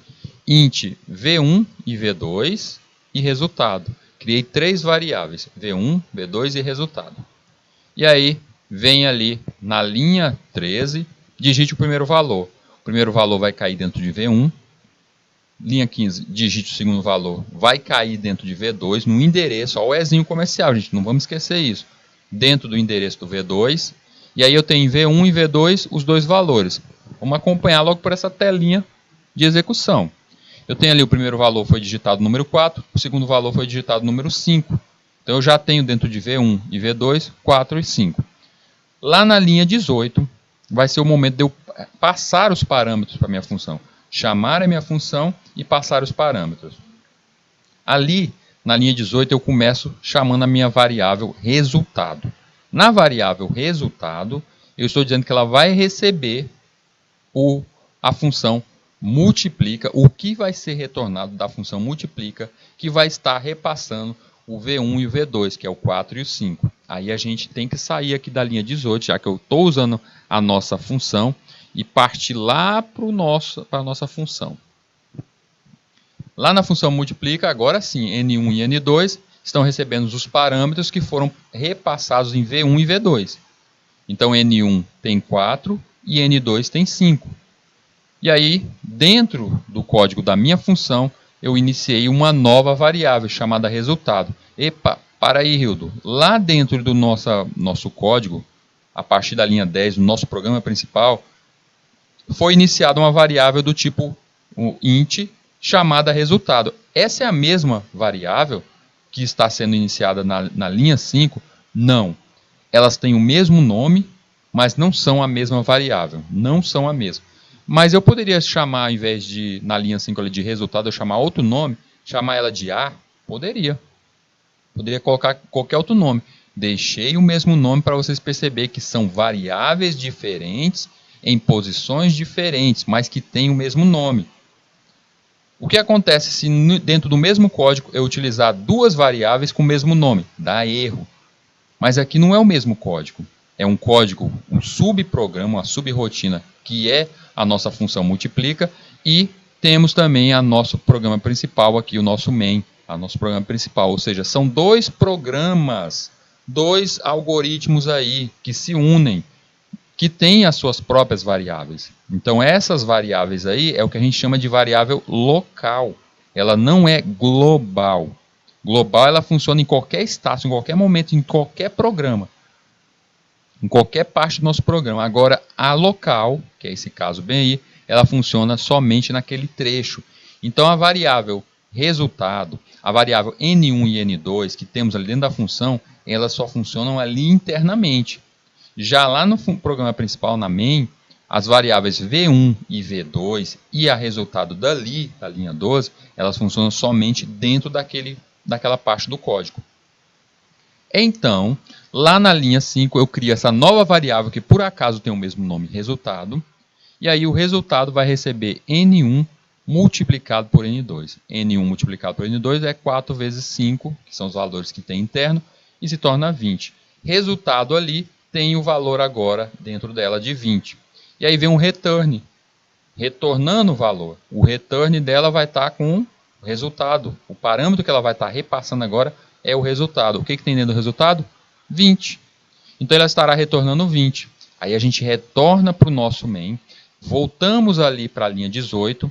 int v1 e v2 e resultado. Criei 3 variáveis, v1, v2 e resultado. E aí vem ali na linha 13, digite o primeiro valor. O primeiro valor vai cair dentro de v1. Linha 15, digite o segundo valor, vai cair dentro de V2, no endereço, ó, o Ezinho comercial, gente, não vamos esquecer isso. Dentro do endereço do V2, e aí eu tenho em V1 e V2 os 2 valores. Vamos acompanhar logo por essa telinha de execução. Eu tenho ali o primeiro valor foi digitado número 4, o segundo valor foi digitado número 5. Então eu já tenho dentro de V1 e V2, 4 e 5. Lá na linha 18, vai ser o momento de eu passar os parâmetros para a minha função. Chamar a minha função e passar os parâmetros. Ali, na linha 18, eu começo chamando a minha variável resultado. Na variável resultado, eu estou dizendo que ela vai receber a função multiplica, o que vai ser retornado da função multiplica, que vai estar repassando o V1 e o V2, que é o 4 e o 5. Aí a gente tem que sair aqui da linha 18, já que eu estou usando a nossa função, e partir lá para a nossa função. Lá na função multiplica, agora sim, N1 e N2 estão recebendo os parâmetros que foram repassados em V1 e V2. Então N1 tem 4 e N2 tem 5. E aí, dentro do código da minha função, eu iniciei uma nova variável chamada resultado. Epa, para aí, Hildo. Lá dentro do nosso código, a partir da linha 10 do nosso programa principal, foi iniciada uma variável do tipo int chamada resultado. Essa é a mesma variável que está sendo iniciada na linha 5? Não. Elas têm o mesmo nome, mas não são a mesma variável. Não são a mesma. Mas eu poderia chamar, ao invés de, na linha 5 ali, de resultado, eu chamar outro nome, chamar ela de A? Poderia. Poderia colocar qualquer outro nome. Deixei o mesmo nome para vocês perceberem que são variáveis diferentes, em posições diferentes, mas que têm o mesmo nome. O que acontece se dentro do mesmo código eu utilizar 2 variáveis com o mesmo nome? Dá erro. Mas aqui não é o mesmo código. É um código, um subprograma, uma subrotina, que é a nossa função multiplica, e temos também o nosso programa principal aqui, o nosso main, o nosso programa principal. Ou seja, são 2 programas, 2 algoritmos aí que se unem, que têm as suas próprias variáveis. Então essas variáveis aí é o que a gente chama de variável local. Ela não é global. Global ela funciona em qualquer estágio, em qualquer momento, em qualquer programa. Em qualquer parte do nosso programa. Agora a local, que é esse caso bem aí, ela funciona somente naquele trecho. Então a variável resultado, a variável N1 e N2 que temos ali dentro da função, elas só funcionam ali internamente. Já lá no programa principal, na main, as variáveis V1 e V2 e a resultado dali, da linha 12, elas funcionam somente dentro daquela parte do código. Então, lá na linha 5, eu crio essa nova variável que por acaso tem o mesmo nome, resultado, e aí o resultado vai receber N1 multiplicado por N2. N1 multiplicado por N2 é 4 vezes 5, que são os valores que tem interno, e se torna 20. Resultado ali tem o valor agora dentro dela de 20. E aí vem um return, retornando o valor. O return dela vai estar com o resultado. O parâmetro que ela vai estar repassando agora é o resultado. O que tem dentro do resultado? 20. Então ela estará retornando 20. Aí a gente retorna para o nosso main, voltamos ali para a linha 18,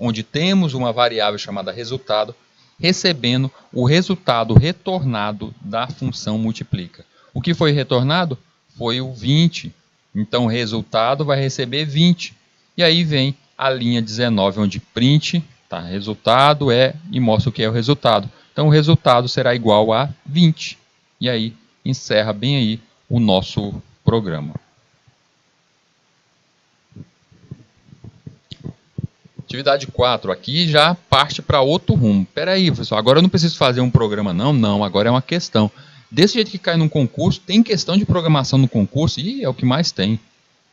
onde temos uma variável chamada resultado, recebendo o resultado retornado da função multiplica. O que foi retornado? Foi o 20. Então o resultado vai receber 20. E aí vem a linha 19, onde print, tá, resultado e mostra o que é o resultado. Então o resultado será igual a 20. E aí encerra bem aí o nosso programa. Atividade 4, aqui já parte para outro rumo. Espera aí, pessoal, agora eu não preciso fazer um programa não, não, agora é uma questão. Desse jeito que cai num concurso, tem questão de programação no concurso, e é o que mais tem.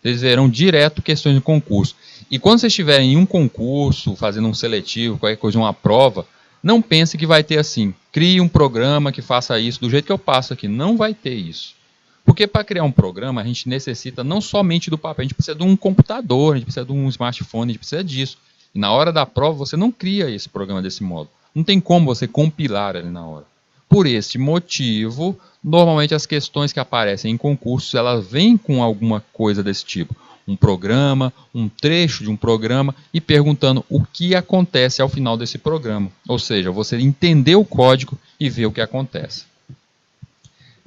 Vocês verão direto questões de concurso. E quando vocês estiverem em um concurso, fazendo um seletivo, qualquer coisa, uma prova, não pense que vai ter assim, crie um programa que faça isso do jeito que eu passo aqui. Não vai ter isso. Porque para criar um programa, a gente necessita não somente do papel, a gente precisa de um computador, a gente precisa de um smartphone, a gente precisa disso. E na hora da prova, você não cria esse programa desse modo. Não tem como você compilar ali na hora. Por este motivo, normalmente as questões que aparecem em concursos, elas vêm com alguma coisa desse tipo. Um programa, um trecho de um programa e perguntando o que acontece ao final desse programa. Ou seja, você entender o código e ver o que acontece.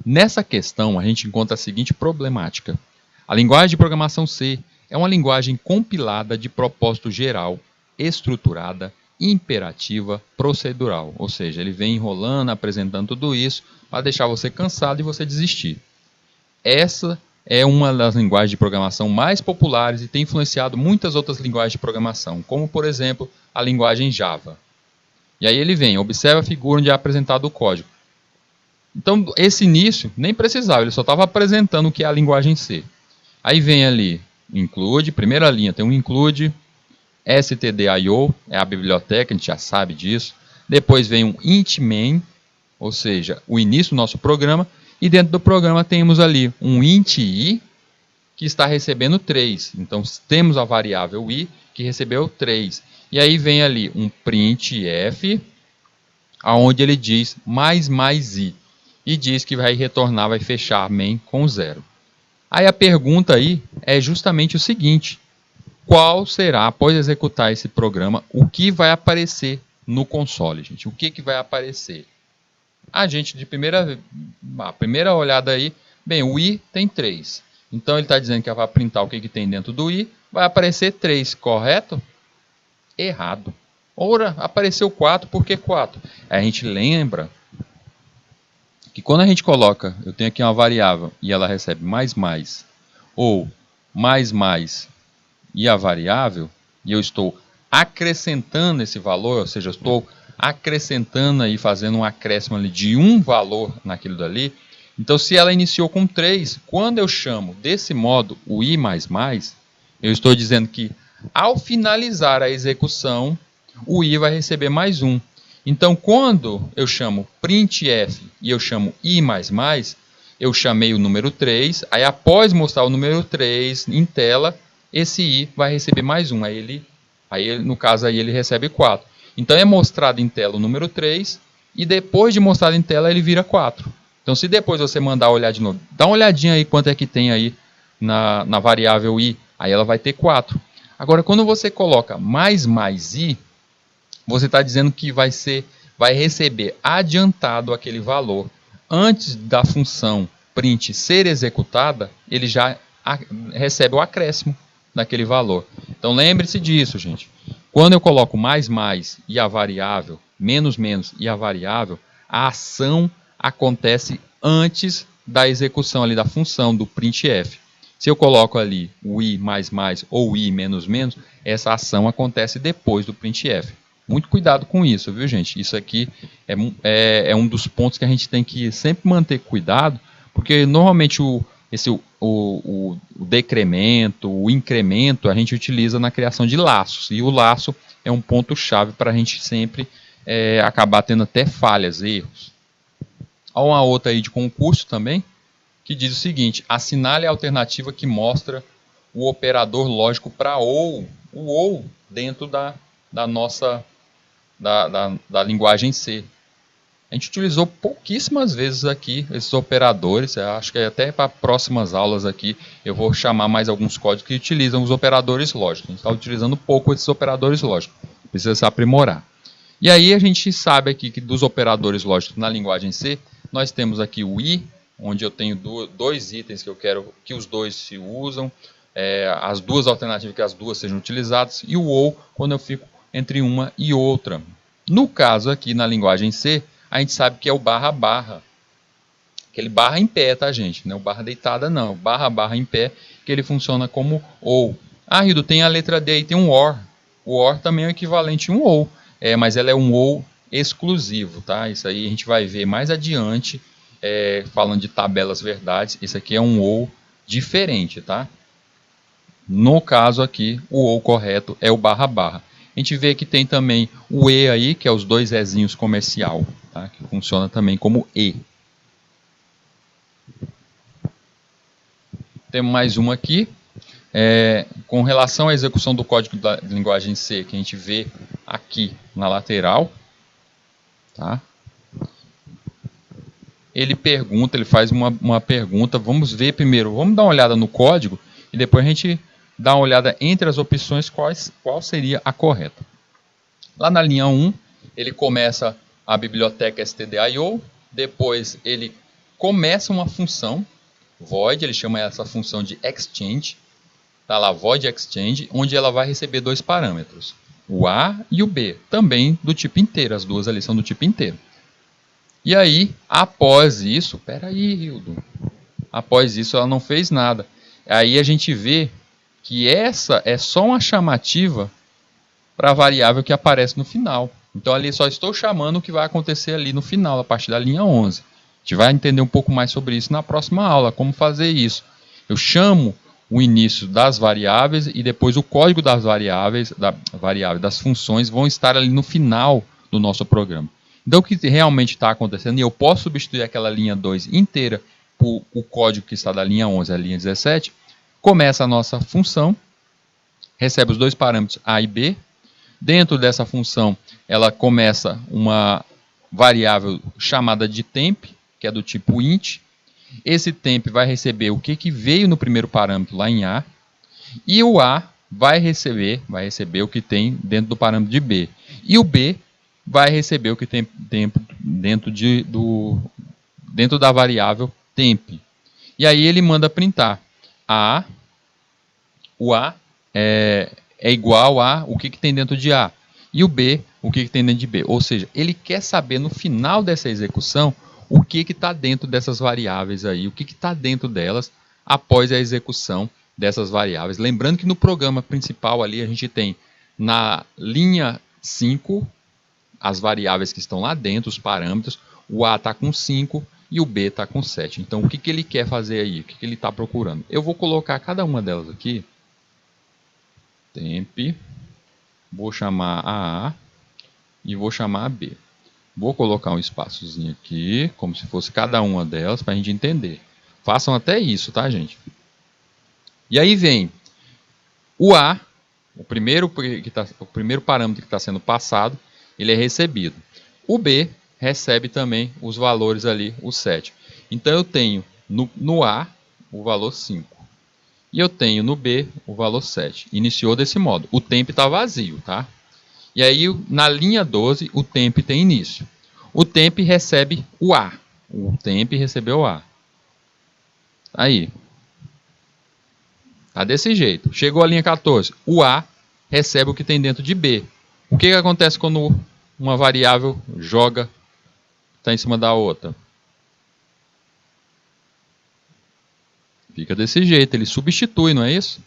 Nessa questão, a gente encontra a seguinte problemática. A linguagem de programação C é uma linguagem compilada de propósito geral, estruturada, imperativa, procedural. Ou seja, ele vem enrolando, apresentando tudo isso para deixar você cansado e você desistir. Essa é uma das linguagens de programação mais populares e tem influenciado muitas outras linguagens de programação, como, por exemplo, a linguagem Java. E aí ele vem, observa a figura onde é apresentado o código. Então, esse início nem precisava, ele só estava apresentando o que é a linguagem C. Aí vem ali, include, primeira linha tem um include, stdio, é a biblioteca, a gente já sabe disso. Depois vem um int main, ou seja, o início do nosso programa. E dentro do programa temos ali um int i, que está recebendo 3. Então temos a variável i, que recebeu 3. E aí vem ali um printf, onde ele diz mais i. E diz que vai retornar, vai fechar main com 0. Aí a pergunta aí é justamente o seguinte. Qual será, após executar esse programa, o que vai aparecer no console, gente? O que vai aparecer? A gente, de primeira olhada aí, bem, o i tem 3. Então, ele está dizendo que vai printar o que tem dentro do i, vai aparecer 3, correto? Errado. Ora, apareceu 4, por que 4? Aí a gente lembra que quando a gente coloca, eu tenho aqui uma variável e ela recebe mais, ou mais, e a variável, e eu estou acrescentando esse valor, ou seja, eu estou acrescentando aí, fazendo um acréscimo ali de um valor naquilo dali. Então, se ela iniciou com 3, quando eu chamo desse modo o i++, eu estou dizendo que ao finalizar a execução, o i vai receber mais 1. Então, quando eu chamo printf e eu chamo i++, eu chamei o número 3, aí após mostrar o número 3 em tela, esse i vai receber mais 1, no caso aí ele recebe 4. Então é mostrado em tela o número 3 e depois de mostrado em tela ele vira 4. Então se depois você mandar olhar de novo, dá uma olhadinha aí quanto é que tem aí na variável i, aí ela vai ter 4. Agora quando você coloca mais i, você está dizendo que vai receber adiantado aquele valor. Antes da função print ser executada, ele já recebe o acréscimo daquele valor. Então lembre-se disso, gente. Quando eu coloco mais e a variável, menos e a variável, a ação acontece antes da execução ali da função do printf. Se eu coloco ali o i++ ou o i menos, essa ação acontece depois do printf. Muito cuidado com isso, viu, gente? Isso aqui é um dos pontos que a gente tem que sempre manter cuidado, porque normalmente o decremento, o incremento, a gente utiliza na criação de laços. E o laço é um ponto-chave para a gente sempre acabar tendo até falhas, erros. Há uma outra aí de concurso também, que diz o seguinte: assinale a alternativa que mostra o operador lógico para o ou dentro da nossa da linguagem C. A gente utilizou pouquíssimas vezes aqui esses operadores. Eu acho que até para próximas aulas aqui eu vou chamar mais alguns códigos que utilizam os operadores lógicos. A gente está utilizando pouco esses operadores lógicos. Precisa se aprimorar. E aí a gente sabe aqui que dos operadores lógicos na linguagem C, nós temos aqui o I, onde eu tenho dois itens que eu quero que os dois se usam, as duas alternativas que as duas sejam utilizadas, e o OU quando eu fico entre uma e outra. No caso aqui na linguagem C, a gente sabe que é o barra barra. Aquele barra em pé, tá, gente? Não é o barra deitada, não. Barra barra em pé, que ele funciona como OU. Ah, Rildo, tem a letra D e tem um OR. O OR também é o equivalente a um OU. Mas ela é um OU exclusivo, tá? Isso aí a gente vai ver mais adiante, falando de tabelas verdades. Isso aqui é um OU diferente, tá? No caso aqui, o OU correto é o barra barra. A gente vê que tem também o E aí, que é os dois Ezinhos comercial, tá? Que funciona também como E. Temos mais uma aqui, com relação à execução do código da linguagem C, que a gente vê aqui na lateral. Tá? Ele faz uma pergunta, vamos ver primeiro, vamos dar uma olhada no código, e depois a gente dá uma olhada entre as opções qual seria a correta. Lá na linha 1, ele começa a biblioteca stdio, depois ele começa uma função, void, ele chama essa função de exchange, tá lá, void exchange, onde ela vai receber dois parâmetros, o A e o B, também do tipo inteiro, as duas ali são do tipo inteiro. E aí, após isso, peraí, Rildo, após isso ela não fez nada. Aí a gente vê que essa é só uma chamativa para a variável que aparece no final. Então ali só estou chamando o que vai acontecer ali no final, a partir da linha 11. A gente vai entender um pouco mais sobre isso na próxima aula, como fazer isso. Eu chamo o início das variáveis e depois o código das variáveis, das funções, vão estar ali no final do nosso programa. Então o que realmente está acontecendo, e eu posso substituir aquela linha 2 inteira por o código que está da linha 11 à linha 17, começa a nossa função, recebe os dois parâmetros A e B. Dentro dessa função, ela começa uma variável chamada de temp, que é do tipo int. Esse temp vai receber o que veio no primeiro parâmetro lá em A. E o A vai receber o que tem dentro do parâmetro de B. E o B vai receber o que tem dentro da variável temp. E aí ele manda printar o A é igual a o que tem dentro de A. E o B, o que tem dentro de B. Ou seja, ele quer saber no final dessa execução o que está dentro dessas variáveis aí, o que está dentro delas após a execução dessas variáveis. Lembrando que no programa principal ali a gente tem na linha 5 as variáveis que estão lá dentro, os parâmetros, o A está com 5 e o B está com 7. Então o que ele quer fazer aí? O que ele está procurando? Eu vou colocar cada uma delas aqui. Temp, vou chamar a A e vou chamar a B. Vou colocar um espaçozinho aqui, como se fosse cada uma delas, para a gente entender. Façam até isso, tá, gente? E aí vem o A, o primeiro parâmetro que está sendo passado, ele é recebido. O B recebe também os valores ali, o 7. Então eu tenho no A o valor 5. E eu tenho no B o valor 7. Iniciou desse modo. O temp está vazio, tá? E aí, na linha 12, o temp tem início. O temp recebe o A. O temp recebeu o A. Aí. Tá desse jeito. Chegou a linha 14. O A recebe o que tem dentro de B. O que acontece quando uma variável joga, está em cima da outra? Fica desse jeito. Ele substitui, não é isso?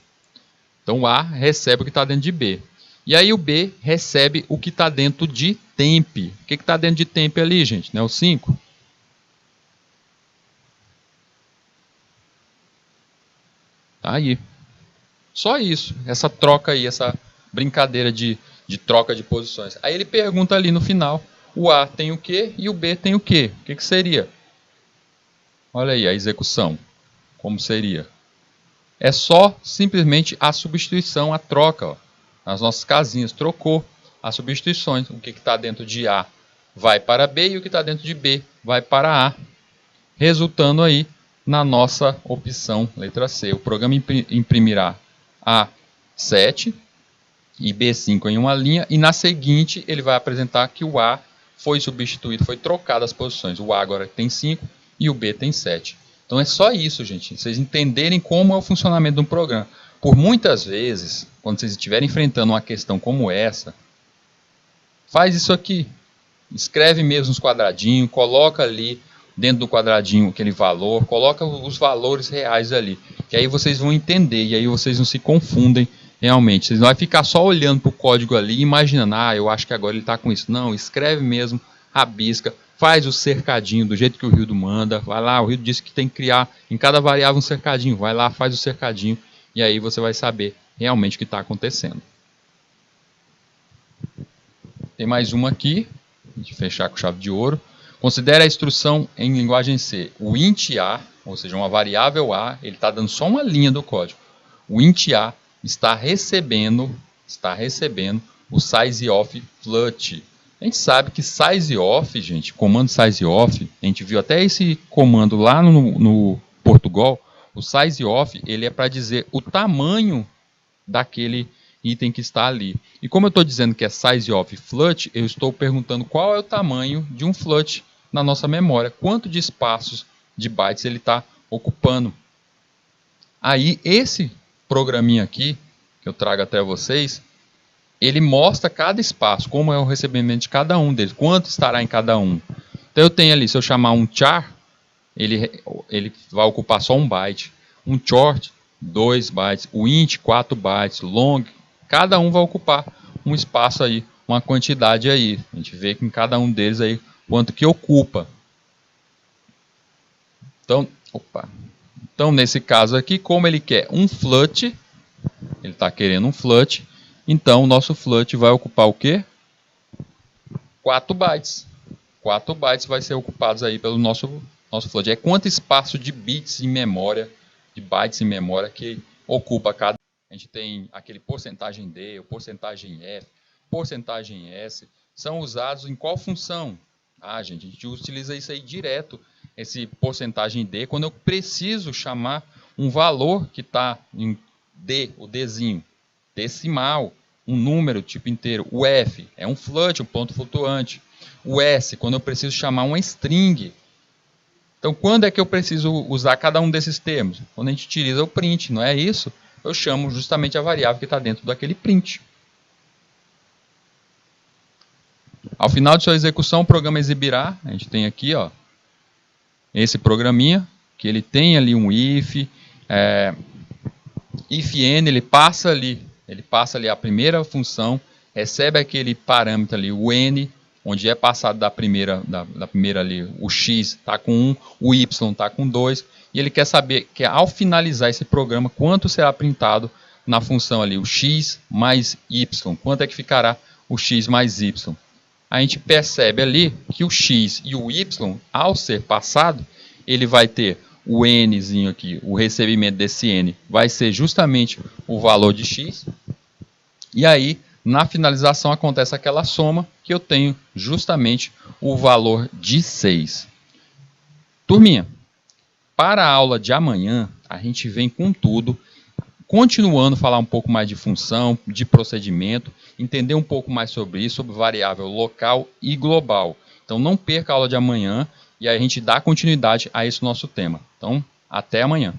Então o A recebe o que está dentro de B. E aí o B recebe o que está dentro de temp. O que está dentro de temp ali, gente? Não é o 5? Tá aí. Só isso. Essa troca aí, essa brincadeira de troca de posições. Aí ele pergunta ali no final, o A tem o quê e o B tem o quê? O que seria? Olha aí a execução. Como seria? É só simplesmente a substituição, a troca, ó. Nas nossas casinhas, trocou as substituições. O que está dentro de A vai para B e o que está dentro de B vai para A, resultando aí na nossa opção letra C. O programa imprimirá A7 e B5 em uma linha, e na seguinte ele vai apresentar que o A foi substituído, foi trocado as posições. O A agora tem 5 e o B tem 7. Então é só isso, gente, vocês entenderem como é o funcionamento de um programa. Por muitas vezes, quando vocês estiverem enfrentando uma questão como essa, faz isso aqui. Escreve mesmo nos quadradinhos, coloca ali dentro do quadradinho aquele valor, coloca os valores reais ali, que aí vocês vão entender, e aí vocês não se confundem realmente. Vocês não vão ficar só olhando para o código ali e imaginando, eu acho que agora ele está com isso. Não, escreve mesmo, rabisca, faz o cercadinho do jeito que o Rildo manda, vai lá, o Rildo disse que tem que criar em cada variável um cercadinho, vai lá, faz o cercadinho, e aí você vai saber realmente o que está acontecendo. Tem mais uma aqui, a gente fechar com chave de ouro. Considere a instrução em linguagem C. O int A, ou seja, uma variável A, ele está dando só uma linha do código. O int A está recebendo o sizeof flut. A gente sabe que sizeof, gente, comando sizeof, a gente viu até esse comando lá no Portugal. O sizeof, ele é para dizer o tamanho daquele item que está ali. E como eu estou dizendo que é sizeof flut, eu estou perguntando qual é o tamanho de um flut na nossa memória, quanto de espaços de bytes ele está ocupando. Aí esse programinha aqui, que eu trago até vocês, ele mostra cada espaço, como é o recebimento de cada um deles, quanto estará em cada um. Então eu tenho ali, se eu chamar um char, ele vai ocupar só 1 byte, um short, 2 bytes, o int, 4 bytes, long, cada um vai ocupar um espaço aí, uma quantidade aí. A gente vê que em cada um deles aí, quanto que ocupa. Então, nesse caso aqui, como ele quer um flut, ele está querendo um flut, então o nosso flut vai ocupar o quê? 4 bytes. 4 bytes vai ser ocupados aí pelo nosso flut. É quanto espaço de bits em memória, de bytes em memória que ocupa cada. A gente tem aquele porcentagem D, o porcentagem F, porcentagem S, são usados em qual função? Gente, a gente utiliza isso aí direto, esse porcentagem D, quando eu preciso chamar um valor que está em D, o Dzinho, decimal, um número tipo inteiro. O F é um flut, um ponto flutuante. O S, quando eu preciso chamar uma string. Então, quando é que eu preciso usar cada um desses termos? Quando a gente utiliza o print, não é isso? Eu chamo justamente a variável que está dentro daquele print. Ao final de sua execução, o programa exibirá, a gente tem aqui, esse programinha, que ele tem ali um if n, ele passa ali a primeira função, recebe aquele parâmetro ali, o n, onde é passado da primeira ali, o x está com 1, o y está com 2, e ele quer saber que ao finalizar esse programa, quanto será printado na função ali, o x mais y, quanto é que ficará o x mais y. A gente percebe ali que o x e o y, ao ser passado, ele vai ter o nzinho aqui, o recebimento desse n, vai ser justamente o valor de x, e aí, na finalização, acontece aquela soma que eu tenho justamente o valor de 6. Turminha, para a aula de amanhã, a gente vem com tudo, continuando a falar um pouco mais de função, de procedimento, entender um pouco mais sobre isso, sobre variável local e global. Então não perca a aula de amanhã e aí a gente dá continuidade a esse nosso tema. Então, até amanhã.